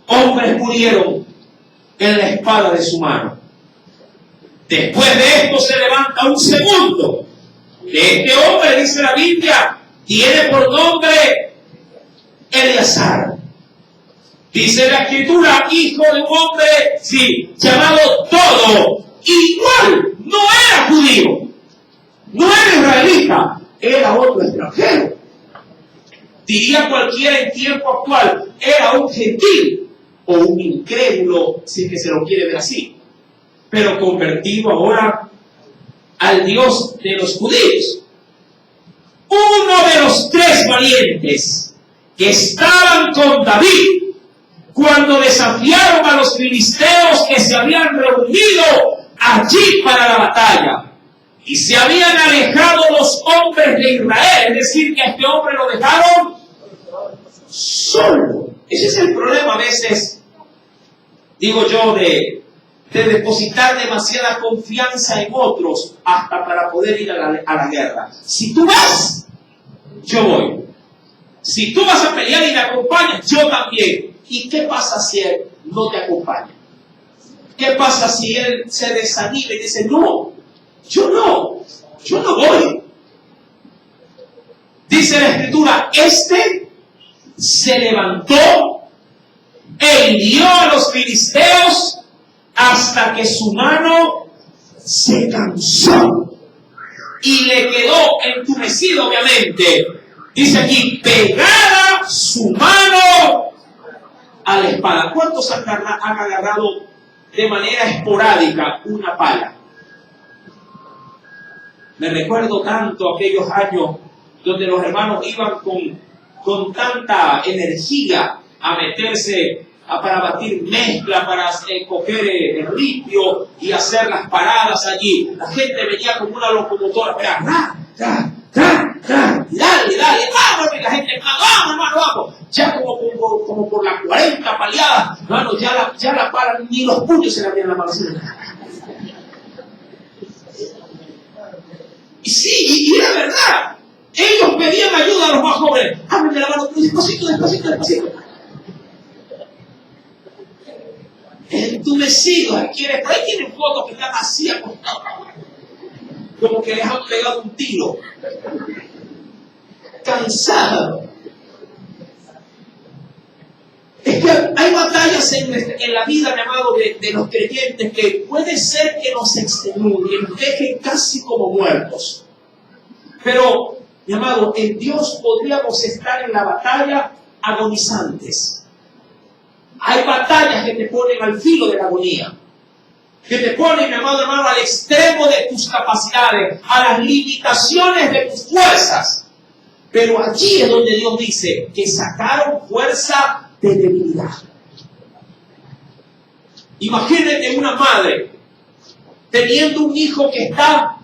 hombres murieron en la espada de su mano. Después de esto se levanta un segundo. Este hombre, dice la Biblia, tiene por nombre Eleazar. Dice la Escritura, hijo de un hombre, sí, llamado Dodo. Igual, no era judío, no era israelita, era otro extranjero. Diría cualquiera en tiempo actual, era un gentil o un incrédulo, si es que se lo quiere ver así, pero convertido ahora al Dios de los judíos. Uno de los 3 valientes que estaban con David cuando desafiaron a los filisteos que se habían reunido allí para la batalla y se habían alejado los hombres de Israel, es decir, que a este hombre lo dejaron solo. Ese es el problema a veces, digo yo, de depositar demasiada confianza en otros hasta para poder ir a la guerra. Si tú vas, yo voy. Si tú vas a pelear y me acompañas, yo también. ¿Y qué pasa si él no te acompaña? ¿Qué pasa si él se desanima y dice, no voy? Dice la Escritura, este se levantó e hirió a los filisteos hasta que su mano se cansó y le quedó entumecido, obviamente. Dice aquí, pegada su mano a la espada. ¿Cuántos han agarrado de manera esporádica una pala? Me recuerdo tanto aquellos años donde los hermanos iban con tanta energía a meterse para batir mezcla, para coger el ripio y hacer las paradas allí. La gente venía como una locomotora, dale, vamos, la gente, vamos, vamos. Ya como por las 40 paliadas, hermano, ya la paran, ni los puños se la tienen la mano. Y sí, y era verdad. Ellos pedían ayuda a los más jóvenes. Ábreme la mano, despacito. Entumecidos, por ahí tienen fotos que están así acostados, como que les han pegado un tiro, cansados. Es que hay batallas en la vida, mi amado, de los creyentes que puede ser que nos extenúen y nos dejen casi como muertos. Pero, mi amado, en Dios podríamos estar en la batalla agonizantes. Hay batallas que te ponen al filo de la agonía, que te ponen, mi amado hermano, al extremo de tus capacidades, a las limitaciones de tus fuerzas. Pero allí es donde Dios dice que sacaron fuerza de debilidad. Imagínate una madre teniendo un hijo que está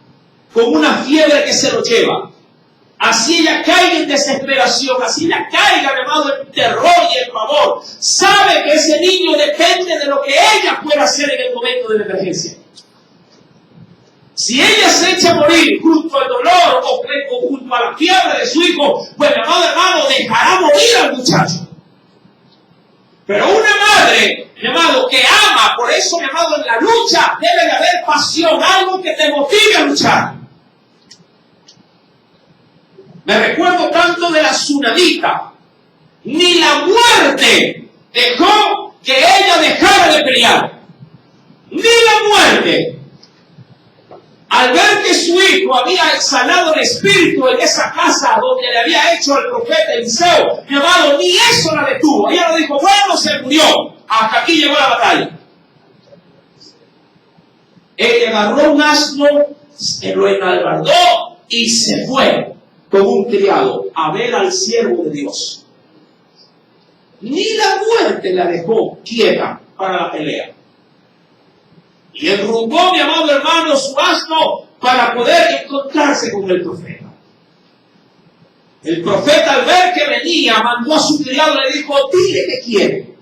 con una fiebre que se lo lleva. Así ella caiga en desesperación, así ella caiga, mi amado, en terror y en pavor. Sabe que ese niño depende de lo que ella pueda hacer en el momento de la emergencia. Si ella se echa a morir junto al dolor o junto a la fiebre de su hijo, pues, mi amado hermano, dejará morir al muchacho. Pero una madre, mi amado, que ama, por eso, mi amado, en la lucha debe de haber pasión, algo que te motive a luchar. Me recuerdo tanto de la tsunamita. Ni la muerte dejó que ella dejara de pelear. Ni la muerte. Al ver que su hijo había exhalado el espíritu en esa casa donde le había hecho el profeta Eliseo, mi amado, ni eso la detuvo. Ella le dijo, bueno, se murió. Hasta aquí llegó la batalla. Ella agarró un asno, se lo enalbardó y se fue con un criado a ver al siervo de Dios. Ni la muerte la dejó quieta para la pelea. Y enrumbó, mi amado hermano, su asno para poder encontrarse con el profeta. El profeta, al ver que venía, mandó a su criado y le dijo, dile que quiere.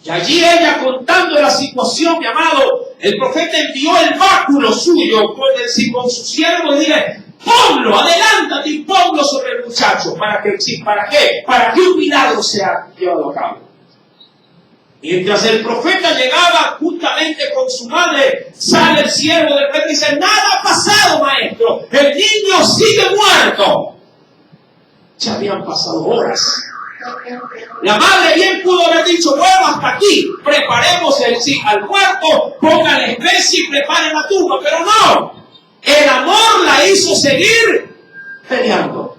Y allí ella, contando la situación, mi amado, el profeta envió el báculo suyo con su siervo y dile, ponlo, adelántate y ponlo sobre el muchacho. ¿Para qué? Sí, ¿para qué? Para que un milagro sea llevado a cabo. Mientras el profeta llegaba juntamente con su madre, sale el siervo del rey y dice: nada ha pasado, maestro, el niño sigue muerto. Ya habían pasado horas. La madre bien pudo haber dicho: bueno, hasta aquí, preparemos al muerto, póngale especie y preparen la tumba, pero no. El amor la hizo seguir peleando.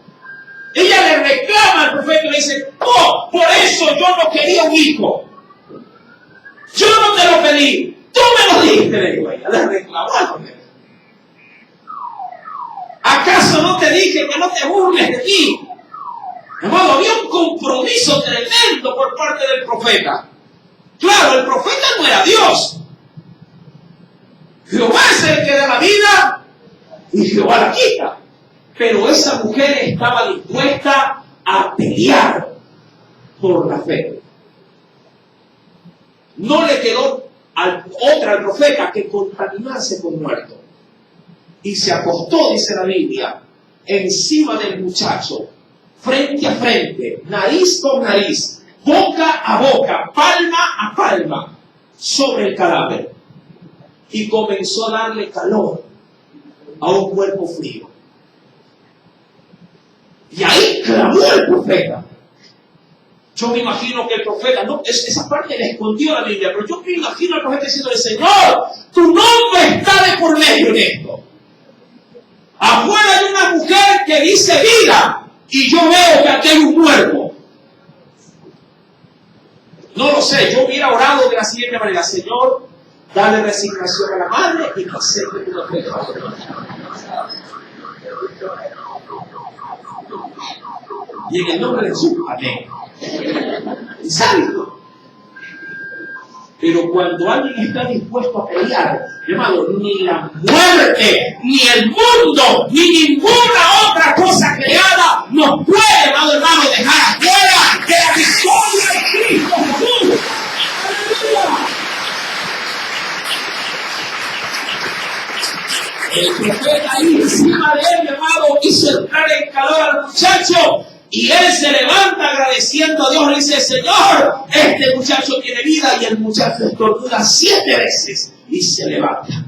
Ella le reclama al profeta y le dice: oh, por eso yo no quería un hijo. Yo no te lo pedí, tú me lo diste, le digo ella. Le reclamó al profeta: ¿acaso no te dije que no te burles de mí? Hermano, había un compromiso tremendo por parte del profeta. Claro, el profeta no era Dios. Jehová es el que da la vida y Jehová la quita. Pero esa mujer estaba dispuesta a pelear por la fe. No le quedó al profeta que contaminarse con muerto. Y se acostó, dice la Biblia, encima del muchacho, frente a frente, nariz con nariz, boca a boca, palma a palma, sobre el cadáver. Y comenzó a darle calor a un cuerpo frío. Y ahí clamó el profeta. Yo me imagino que el profeta, no, esa parte la escondió la Biblia, pero yo me imagino al profeta diciéndole: Señor, tu nombre está de por medio en esto. Afuera hay una mujer que dice vida, y yo veo que aquí hay un muerto. No lo sé, yo hubiera orado de la siguiente manera: Señor, dale resignación a la madre y que acepte tu ofrenda. Y en el nombre de Jesús, amén. Y salgo. Pero cuando alguien está dispuesto a pelear, hermano, ni la muerte, ni el mundo, ni ninguna otra cosa creada nos puede, hermano, dejar afuera de la victoria de Cristo Jesús. ¡Aleluya! El profeta ahí encima de él, hermano, hizo entrar en calor al muchacho. Y él se levanta agradeciendo a Dios. Le dice: Señor, este muchacho tiene vida. Y el muchacho estornuda 7 veces y se levanta.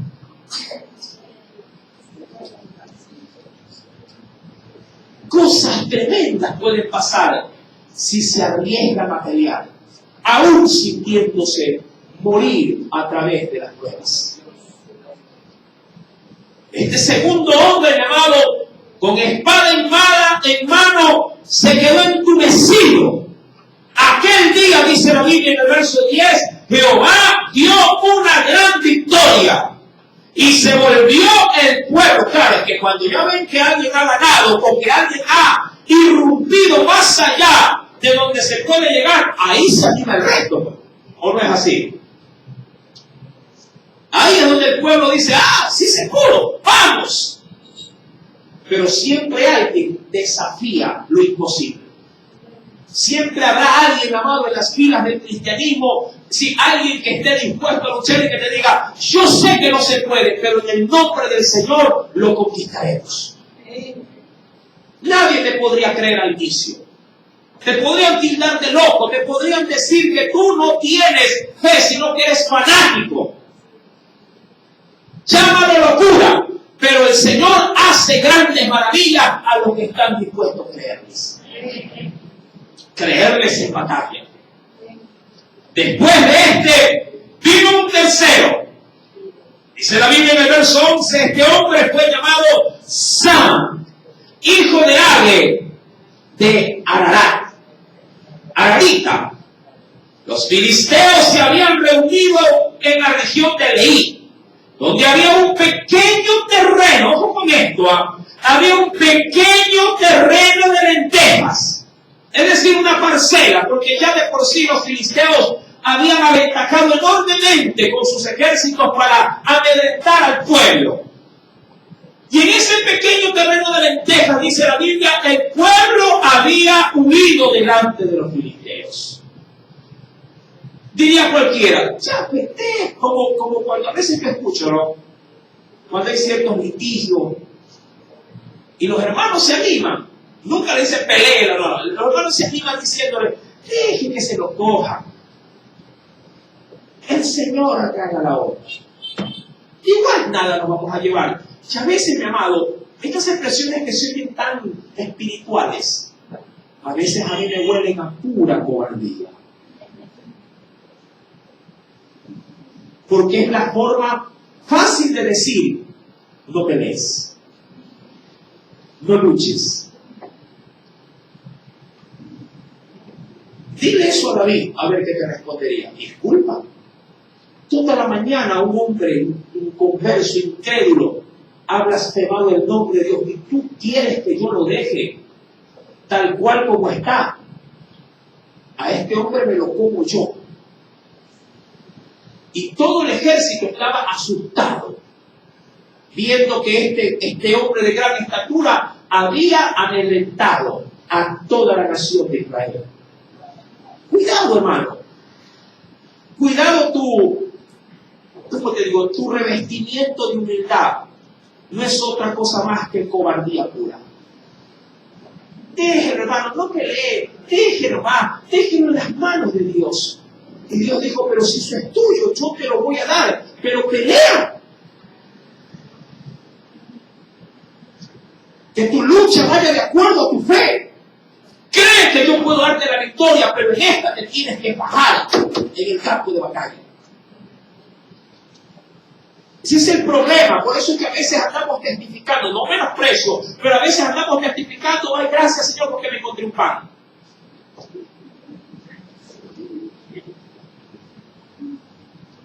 Cosas tremendas pueden pasar si se arriesgan a pelear, aún sintiéndose morir a través de las pruebas. Este segundo hombre, llamado con espada en mano, se quedó entumecido. Aquel día, dice la Biblia en el verso 10, Jehová dio una gran victoria y se volvió el pueblo. Claro, es que cuando ya ven que alguien ha ganado o que alguien ha irrumpido más allá de donde se puede llegar, ahí se anima el resto. ¿O no es así? Ahí es donde el pueblo dice: ah, sí, seguro, vamos. Pero siempre hay quien desafía lo imposible. Siempre habrá alguien, amado, en las filas del cristianismo, si alguien que esté dispuesto a luchar y que te diga: yo sé que no se puede, pero en el nombre del Señor lo conquistaremos. Nadie te podría creer al inicio. Te podrían tildar de loco, te podrían decir que tú no tienes fe, sino que eres fanático. Llámalo locura. Pero el Señor hace grandes maravillas a los que están dispuestos a creerles. Creerles en batalla. Después de este, vino un tercero. Dice la Biblia en el verso 11, este hombre fue llamado Sam, hijo de Age, de Ararat, Ararita. Los filisteos se habían reunido en la región de Leí, donde había un pequeño terreno, ojo con esto, había un pequeño terreno de lentejas, es decir, una parcela, porque ya de por sí los filisteos habían aventajado enormemente con sus ejércitos para amedrentar al pueblo. Y en ese pequeño terreno de lentejas, dice la Biblia, el pueblo había huido delante de los filisteos. Diría cualquiera: ya, vete, como cuando a veces que escucho, ¿no? Cuando hay ciertos litigios, Y los hermanos se animan. Nunca le dicen pelea, no. Los hermanos se animan diciéndole, deje que se lo coja. El Señor atraga la obra. Igual nada nos vamos a llevar. Y a veces, mi amado, estas expresiones que se oyen tan espirituales, a veces a mí me huelen a pura cobardía. Porque es la forma fácil de decir, no pelees, no luches. Dile eso a David, a ver qué te respondería. Disculpa. Toda la mañana un hombre inconverso, incrédulo, ha blasfemado el nombre de Dios y tú quieres que yo lo deje tal cual como está. A este hombre me lo como yo. Y todo el ejército estaba asustado, viendo que este hombre de gran estatura había amedrentado a toda la nación de Israel. Cuidado, hermano. Cuidado tu revestimiento de humildad. No es otra cosa más que cobardía pura. Déjelo, hermano, no pelee. Déjelo más. Déjelo en las manos de Dios. Y Dios dijo, pero si eso es tuyo, yo te lo voy a dar. Pero pelea. Que tu lucha vaya de acuerdo a tu fe. Cree que yo puedo darte la victoria, pero en esta te tienes que bajar en el campo de batalla. Ese es el problema. Por eso es que a veces andamos testificando, no menosprecio, pero a veces andamos testificando, ay, gracias Señor porque me encontré un pan.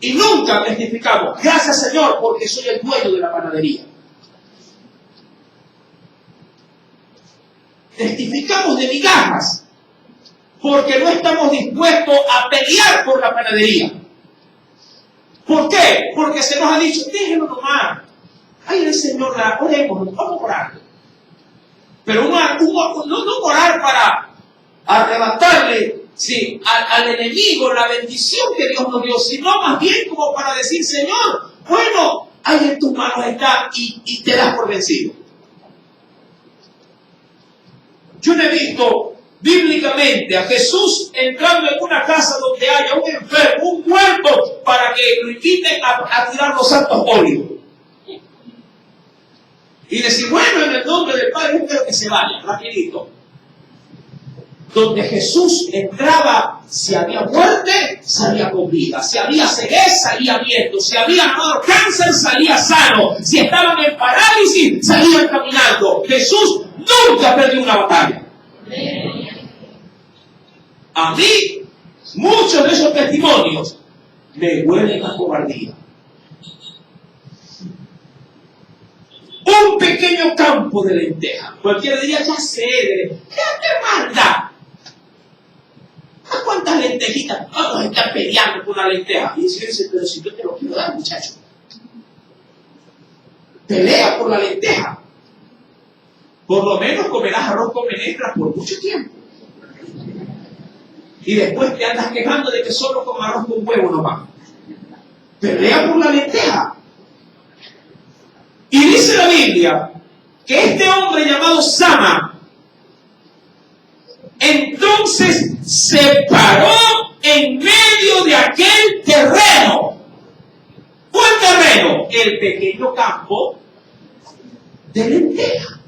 Y nunca testificamos, gracias Señor porque soy el dueño de la panadería. Testificamos de migajas porque no estamos dispuestos a pelear por la panadería. ¿Por qué? Porque se nos ha dicho, déjenlo nomás. Ay, el Señor, oremos, vamos a orar. Pero no orar para arrebatarle al enemigo la bendición que Dios nos dio, sino más bien como para decir, Señor, bueno, ahí en tus manos está y te das por vencido. Yo no he visto bíblicamente a Jesús entrando en una casa donde haya un enfermo, un muerto, para que lo inviten a tirar los santos óleos. Y decir, bueno, en el nombre del Padre, espero que se vaya, rapidito. Donde Jesús entraba, si había muerte, salía con vida. Si había ceguez, salía viendo. Si había cáncer, salía sano. Si estaban en parálisis, salían caminando. Jesús nunca perdió una batalla. A mí, muchos de esos testimonios me huelen a cobardía. Un pequeño campo de lentejas. Cualquiera diría, ya sé, ¿qué te manda? ¿A cuántas lentejitas? Vamos a estar peleando por una lenteja. Y dice, pero si yo te lo quiero dar, muchacho. Pelea por la lenteja. Por lo menos comerás arroz con menestras por mucho tiempo. Y después te andas quejando de que solo con arroz con huevo no va. Pelea por la lenteja. Y dice la Biblia que este hombre llamado Sama entonces se paró en medio de aquel terreno. ¿Cuál terreno? El pequeño campo de lenteja.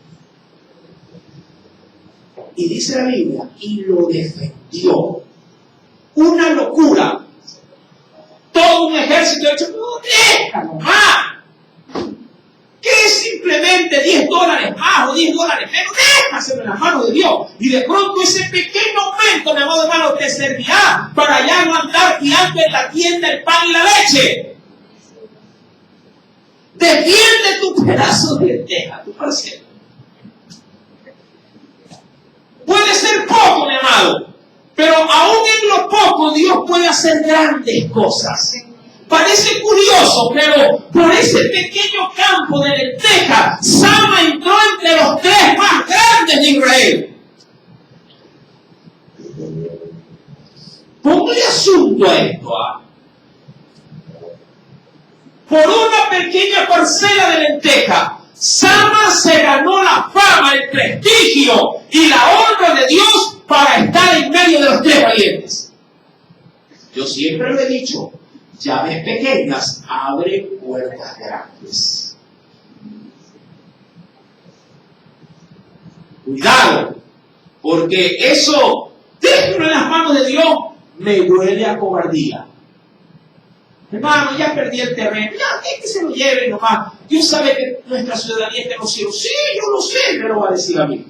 Y dice la Biblia, y lo defendió. Una locura. Todo un ejército ha dicho, no, déjalo más. Que es simplemente $10 más o $10 menos, déjaselo en las manos de Dios. Y de pronto ese pequeño aumento, mi amado hermano, te servirá para ya no andar tirando en la tienda el pan y la leche. Defiende tu pedazo de lenteja, tu parcela. Puede ser poco, mi amado, pero aún en lo poco Dios puede hacer grandes cosas. Parece curioso, pero por ese pequeño campo de lenteja, Sama entró entre los 3 más grandes de Israel. Ponle asunto a esto. Por una pequeña parcela de lenteja, Sama se ganó la fama, el prestigio y la honra de Dios para estar en medio de los tres valientes. Yo siempre lo he dicho, llaves pequeñas abren puertas grandes. Cuidado, porque eso, déjalo en las manos de Dios, me huele a cobardía. Hermano, ya perdí el terreno, ya que se lo lleve nomás. Dios sabe que nuestra ciudadanía está en los cielos. Sí, yo lo sé, me lo va a decir a mí.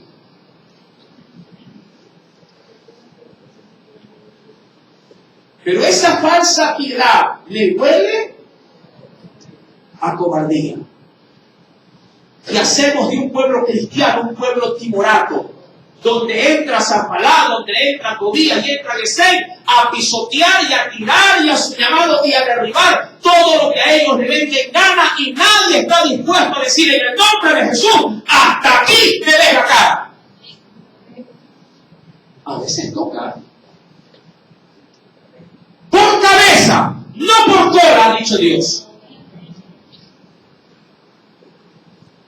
Pero esa falsa piedad me huele a cobardía. Y hacemos de un pueblo cristiano un pueblo timorato, donde entra Zambalá, donde entra Tobías y entra Gesem a pisotear y a tirar y a su llamado y a derribar todo lo que a ellos le venga en gana, y nadie está dispuesto a decir en el nombre de Jesús, hasta aquí me deja cara. A veces toca por cabeza, no por cola, ha dicho Dios.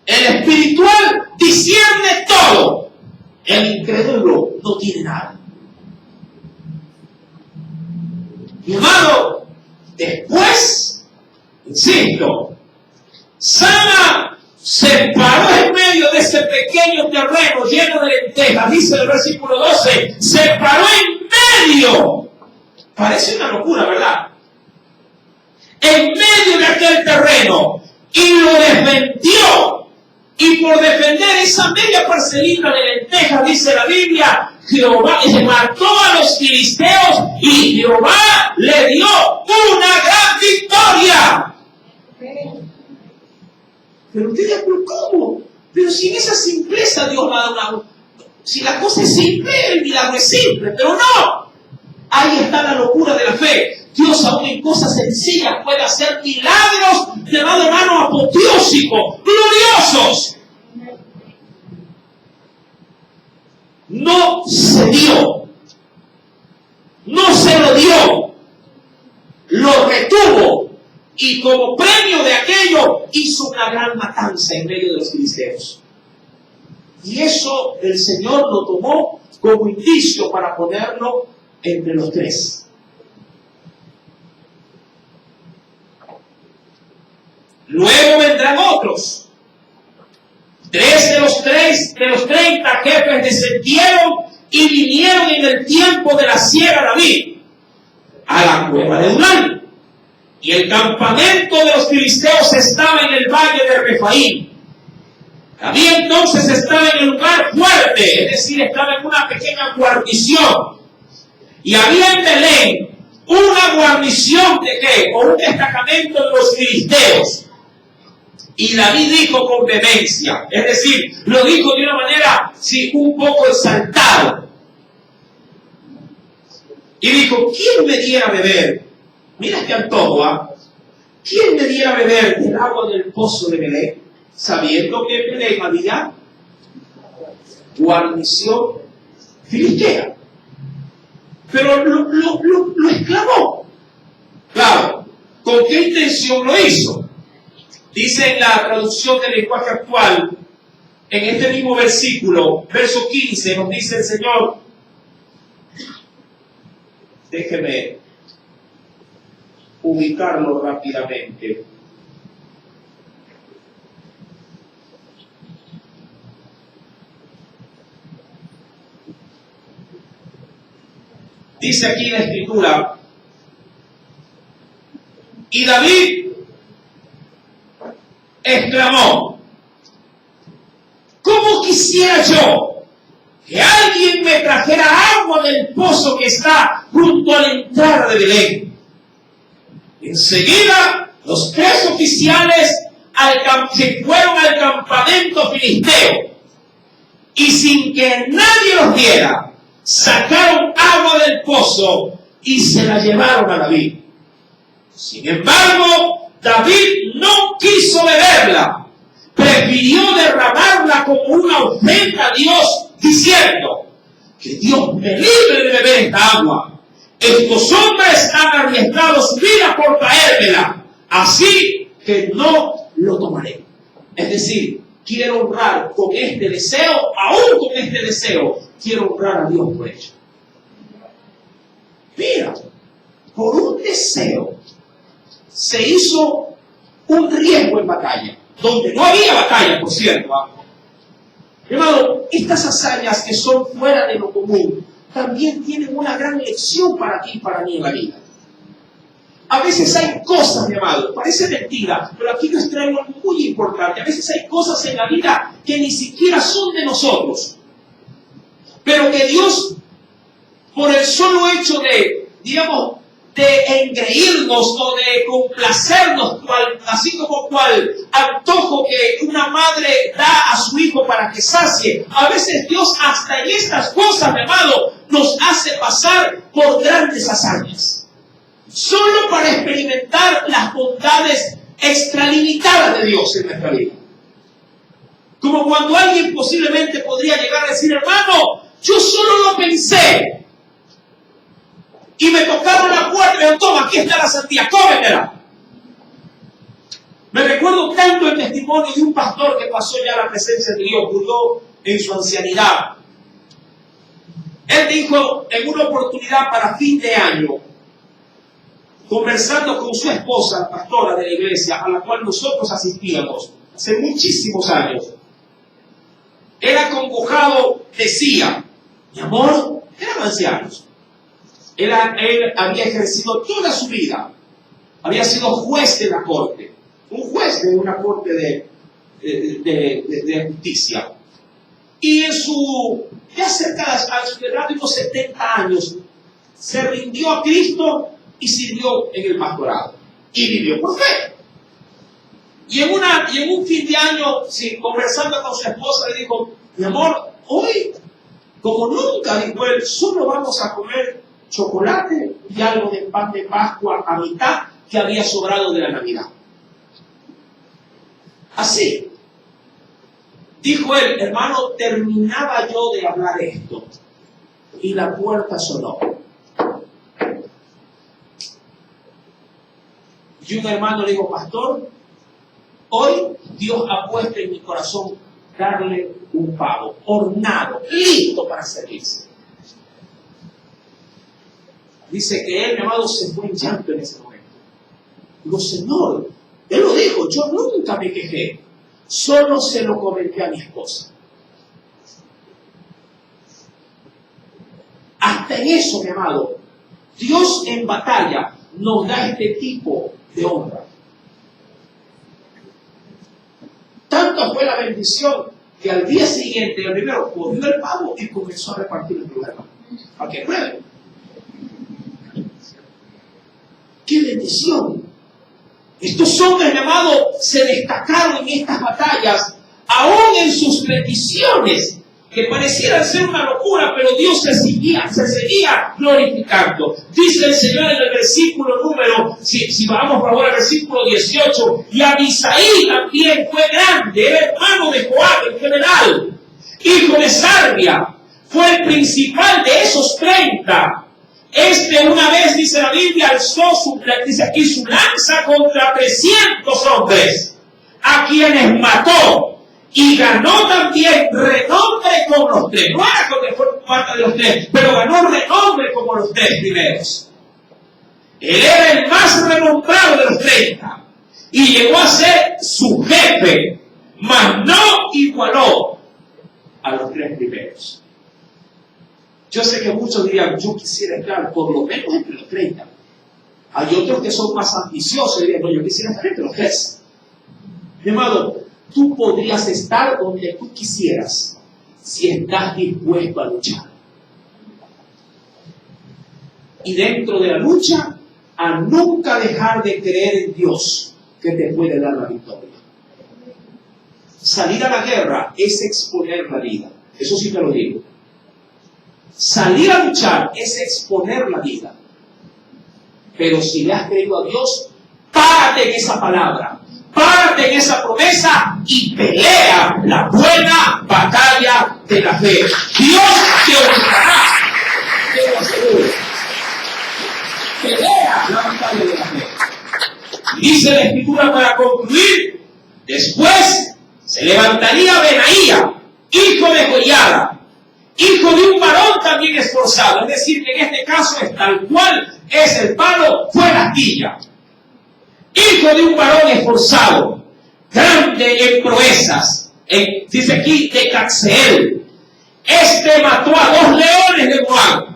El espiritual discierne todo. El incrédulo no tiene nada. Mi hermano, después, insisto, Sama se paró en medio de ese pequeño terreno lleno de lentejas, dice el versículo 12, se paró en medio. Parece una locura, ¿verdad? En medio de aquel terreno y lo defendió. Y por defender esa media parcelita de lentejas, dice la Biblia, Jehová se mató a los filisteos y Jehová le dio una gran victoria. Pero usted dice, ¿pero cómo? Pero si en esa simpleza Dios va a dar una... Si la cosa es simple, el milagro es simple, pero no. Ahí está la locura de la fe. Dios aún en cosas sencillas puede hacer milagros de hermano apoteósicos, gloriosos. No se dio, no se lo dio, lo retuvo, y como premio de aquello hizo una gran matanza en medio de los filisteos. Y eso el Señor lo tomó como indicio para ponerlo entre los tres. Luego vendrán otros. 3 de los 30 jefes descendieron y vinieron en el tiempo de la siega David a la cueva de Adullam. Y el campamento de los filisteos estaba en el valle de Refaim. David entonces estaba en el lugar fuerte, es decir, estaba en una pequeña guarnición. Y había en Belén una guarnición de ¿qué? O un destacamento de los filisteos. Y David dijo con vehemencia, es decir, lo dijo de una manera, sí, un poco exaltado. Y dijo, ¿quién me diera a beber? Mira este antojo, ¿ah? ¿Quién me diera a beber del agua del pozo de Belén? Sabiendo que en Belén había guarnición filistea. Pero lo exclamó. Claro, ¿con qué intención lo hizo? Dice en la traducción del lenguaje actual, en este mismo versículo, verso 15, nos dice el Señor, déjeme ubicarlo rápidamente. Dice aquí en la Escritura, y David exclamó, ¿cómo quisiera yo que alguien me trajera agua del pozo que está junto a la entrada de Belén? Enseguida, los 3 oficiales se fueron al campamento filisteo y sin que nadie los viera, sacaron agua del pozo y se la llevaron a David. Sin embargo, David no quiso beberla, prefirió derramarla como una ofrenda a Dios, diciendo, que Dios me libre de beber esta agua. Estos hombres han arriesgado su vida por traérmela, así que no lo tomaré. Es decir, quiero honrar con este deseo, aún con este deseo, quiero honrar a Dios por ello. Mira, por un deseo se hizo un riesgo en batalla, donde no había batalla, por cierto. Hermano, estas hazañas que son fuera de lo común, también tienen una gran lección para ti y para mí en la vida. A veces hay cosas, mi amado, parece mentira, pero aquí les traigo algo muy importante. A veces hay cosas en la vida que ni siquiera son de nosotros, pero que Dios, por el solo hecho de, digamos, de engreírnos o de complacernos, así como cual antojo que una madre da a su hijo para que sacie, a veces Dios hasta en estas cosas, mi amado, nos hace pasar por grandes hazañas, solo para experimentar las bondades extralimitadas de Dios en nuestra vida. Como cuando alguien posiblemente podría llegar a decir, hermano, yo solo lo pensé, y me tocaron la puerta y me dijeron, toma, aquí está la sandía, cómetela. Me recuerdo tanto el testimonio de un pastor que pasó ya a la presencia de Dios, murió en su ancianidad. Él dijo en una oportunidad para fin de año, conversando con su esposa, la pastora de la iglesia, a la cual nosotros asistíamos hace muchísimos años, él acongojado decía, mi amor, eran ancianos. Él había ejercido toda su vida, había sido juez de la corte, un juez de una corte de justicia. Y en su, ya cerca a su edad de unos 70 años, se rindió a Cristo y sirvió en el pastorado. Y vivió por fe. Y en un fin de año, sí, conversando con su esposa, le dijo, mi amor, hoy, como nunca, dijo él, solo vamos a comer chocolate y algo de pan de Pascua a mitad que había sobrado de la Navidad. Así, dijo él, hermano, terminaba yo de hablar esto y la puerta sonó. Y un hermano le dijo, pastor, hoy Dios ha puesto en mi corazón darle un pavo, hornado, listo para servirse. Dice que él, mi amado, se fue en llanto en ese momento. Digo, Señor, él lo dijo, yo nunca me quejé, solo se lo comenté a mi esposa. Hasta en eso, mi amado, Dios en batalla nos da este tipo de honra. Tanto fue la bendición que al día siguiente, el primero cogió el pavo y comenzó a repartir el problema. Para que prueben. ¡Qué bendición! Estos hombres, mi amado, se destacaron en estas batallas, aún en sus peticiones, que parecieran ser una locura, pero Dios se seguía glorificando. Dice el Señor en el versículo número, si vamos por favor al versículo 18, y Abisaí también fue grande, era hermano de Joab, el general, hijo de Sarvia, fue el principal de esos 30. Una vez, dice la Biblia, alzó dice aquí, su lanza contra 300 hombres, a quienes mató, y ganó también renombre con los 3. No era con que fue parte de los 3, pero ganó renombre como los 3 primeros. Él era el más renombrado de los 30, y llegó a ser su jefe, mas no igualó a los 3 primeros. Yo sé que muchos dirían, yo quisiera estar por lo menos entre los 30. Hay otros que son más ambiciosos y dirían, no, yo quisiera estar entre los 3. Mi amado, tú podrías estar donde tú quisieras si estás dispuesto a luchar. Y dentro de la lucha, a nunca dejar de creer en Dios que te puede dar la victoria. Salir a la guerra es exponer la vida. Eso sí te lo digo. Salir a luchar es exponer la vida. Pero si le has creído a Dios, párate en esa palabra, párate en esa promesa y pelea la buena batalla de la fe. Dios te honrará, te lo aseguro. Pelea la batalla de la fe. Dice la Escritura para concluir, después Se levantaría Benaía, hijo de Joiada, hijo de un varón también esforzado. Es decir, que en este caso es tal cual es el palo, fue la astilla. Hijo de un varón esforzado, grande en proezas. Dice aquí de Catseel. Este mató a 2 leones de Moab.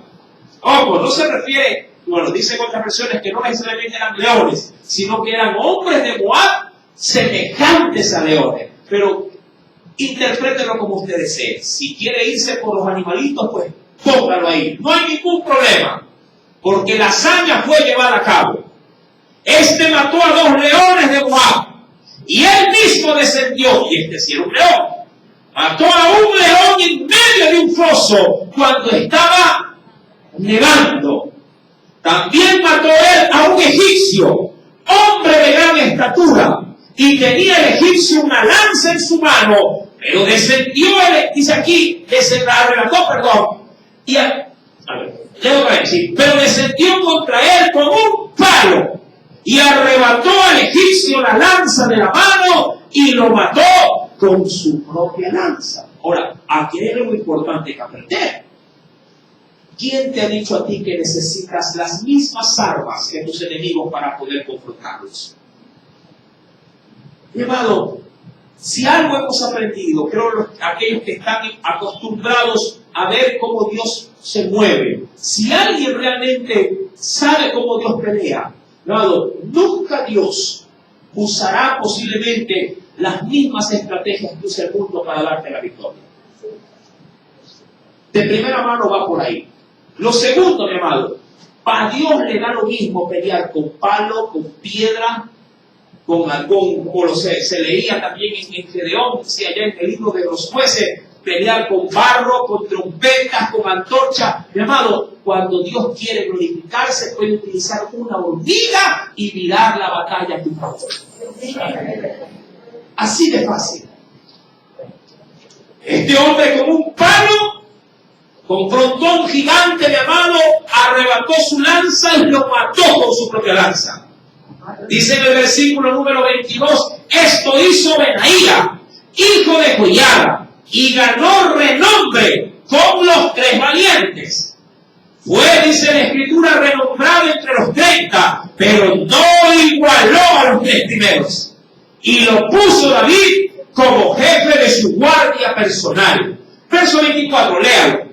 Ojo, no se refiere, bueno, dicen otras versiones que no necesariamente eran leones, sino que eran hombres de Moab semejantes a leones. Pero interprétenlo como usted desee. Si quiere irse por los animalitos, pues póngalo ahí. No hay ningún problema, porque la hazaña fue llevada a cabo. Este mató a 2 leones de Moab, y él mismo descendió, y este sí era un león. Mató a un león en medio de un foso cuando estaba nevando. También mató él a un egipcio, hombre de gran estatura, y tenía el egipcio una lanza en su mano, pero descendió él, dice aquí, pero descendió contra él con un palo, y arrebató al egipcio la lanza de la mano, y lo mató con su propia lanza. Ahora, aquí hay algo importante que aprender. ¿Quién te ha dicho a ti que necesitas las mismas armas que tus enemigos para poder confrontarlos? Mi amado, si algo hemos aprendido, creo aquellos que están acostumbrados a ver cómo Dios se mueve, si alguien realmente sabe cómo Dios pelea, mi amado, nunca Dios usará posiblemente las mismas estrategias que usa el mundo para darte la victoria. De primera mano va por ahí. Lo segundo, mi amado, a Dios le da lo mismo pelear con palo, con piedra, como se leía también en Gedeón, si allá en el libro de los jueces, pelear con barro, con trompetas, con antorcha. Mi amado, cuando Dios quiere glorificarse, puede utilizar una hormiga y mirar la batalla a tu favor. Así de fácil. Este hombre con un palo confrontó a un gigante, mi amado, arrebató su lanza y lo mató con su propia lanza. Dice en el versículo número 22, esto hizo Benaía, hijo de Joiada, y ganó renombre con los 3 valientes. Fue, dice la Escritura, renombrado entre los 30, pero no igualó a los 3 primeros. Y lo puso David como jefe de su guardia personal. Verso 24, léalo.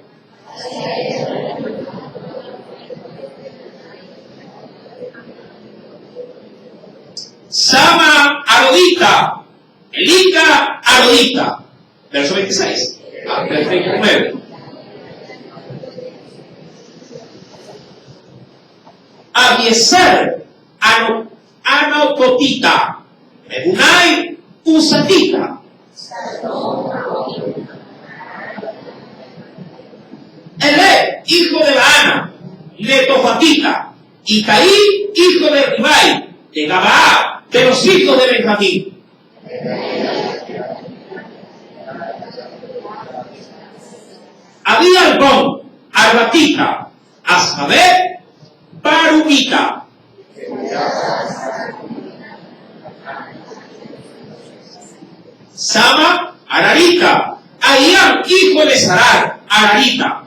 Sama Arodita, Elica Arodita. Verso 26. Verso 29. Abiezer Anototita, Mebunai Usatita. Ele, hijo de Baana, Netofatita, y Caí, hijo de Ribai, de Gabaa, de los hijos de Benjamín. Había Albón, Arbatita, Asmabet, Barumita. Sama, Ararita, Ayam, hijo de Sarar, Ararita.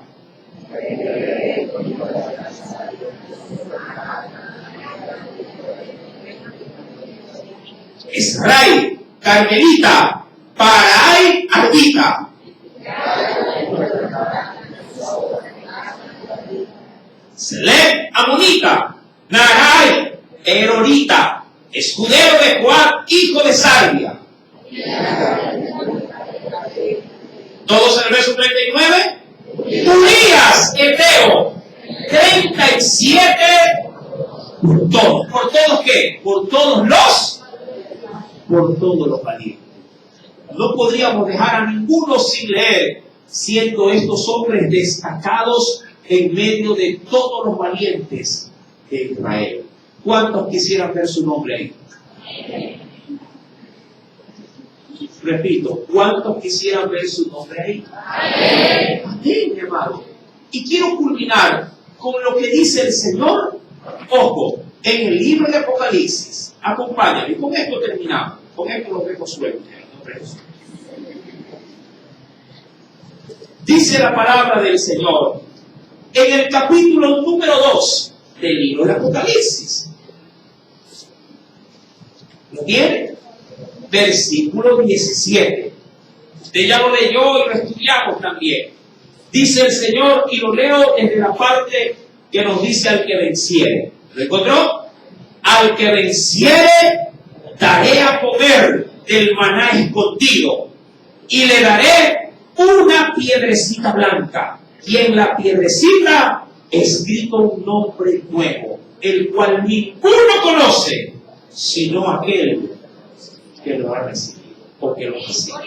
Israel, Carmelita, Parai, Ardita. Selem, Amonita, Narai, Erorita, escudero de Joab, hijo de Sarvia. Todos en el verso 39. Urias, Eteo, 37 por todos. ¿Por todos qué? Por todos los valientes. No podríamos dejar a ninguno sin leer, siendo estos hombres destacados en medio de todos los valientes de Israel. ¿Cuántos quisieran ver su nombre ahí? Repito, ¿cuántos quisieran ver su nombre ahí? Amén, mi amado. Y quiero culminar con lo que dice el Señor. Ojo, en el libro de Apocalipsis. Acompáñame, con esto terminamos. Con esto lo dejo suelto. Dice la palabra del Señor en el capítulo número 2 del libro de Apocalipsis. ¿Lo tiene? Versículo 17. Usted ya lo leyó y lo estudiamos también. Dice el Señor, y lo leo desde la parte que nos dice al que venciere. ¿Lo encontró? Al que venciere, daré a comer del maná escondido, y le daré una piedrecita blanca, y en la piedrecita escrito un nombre nuevo, el cual ninguno conoce, sino aquel que lo ha recibido, porque lo recibe.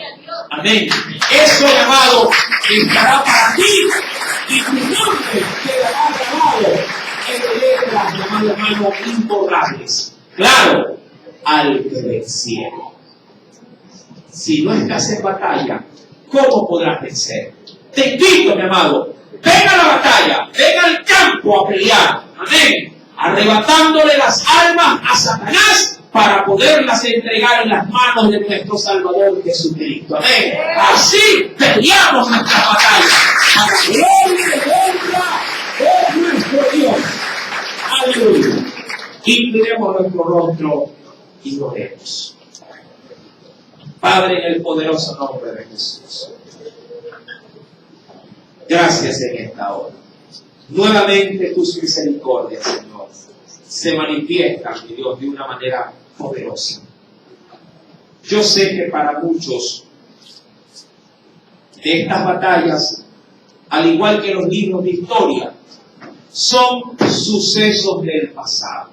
Amén. Eso, amado, estará para ti, y tu nombre quedará grabado en letras, llamado hermano, imborrables. Claro, al que venciere. Si no estás en batalla, ¿cómo podrás vencer? Te invito, mi amado, ven a la batalla, ven al campo a pelear. Amén. Arrebatándole las almas a Satanás para poderlas entregar en las manos de nuestro Salvador Jesucristo. Amén. Así peleamos nuestras batallas. A la gloria de nuestro Dios. Aleluya. Inclinemos nuestro rostro y oremos. Padre, en el poderoso nombre de Jesús. Gracias en esta hora. Nuevamente tus misericordias, Señor, se manifiestan, mi Dios, de una manera poderosa. Yo sé que para muchos de estas batallas, al igual que los libros de historia, son sucesos del pasado.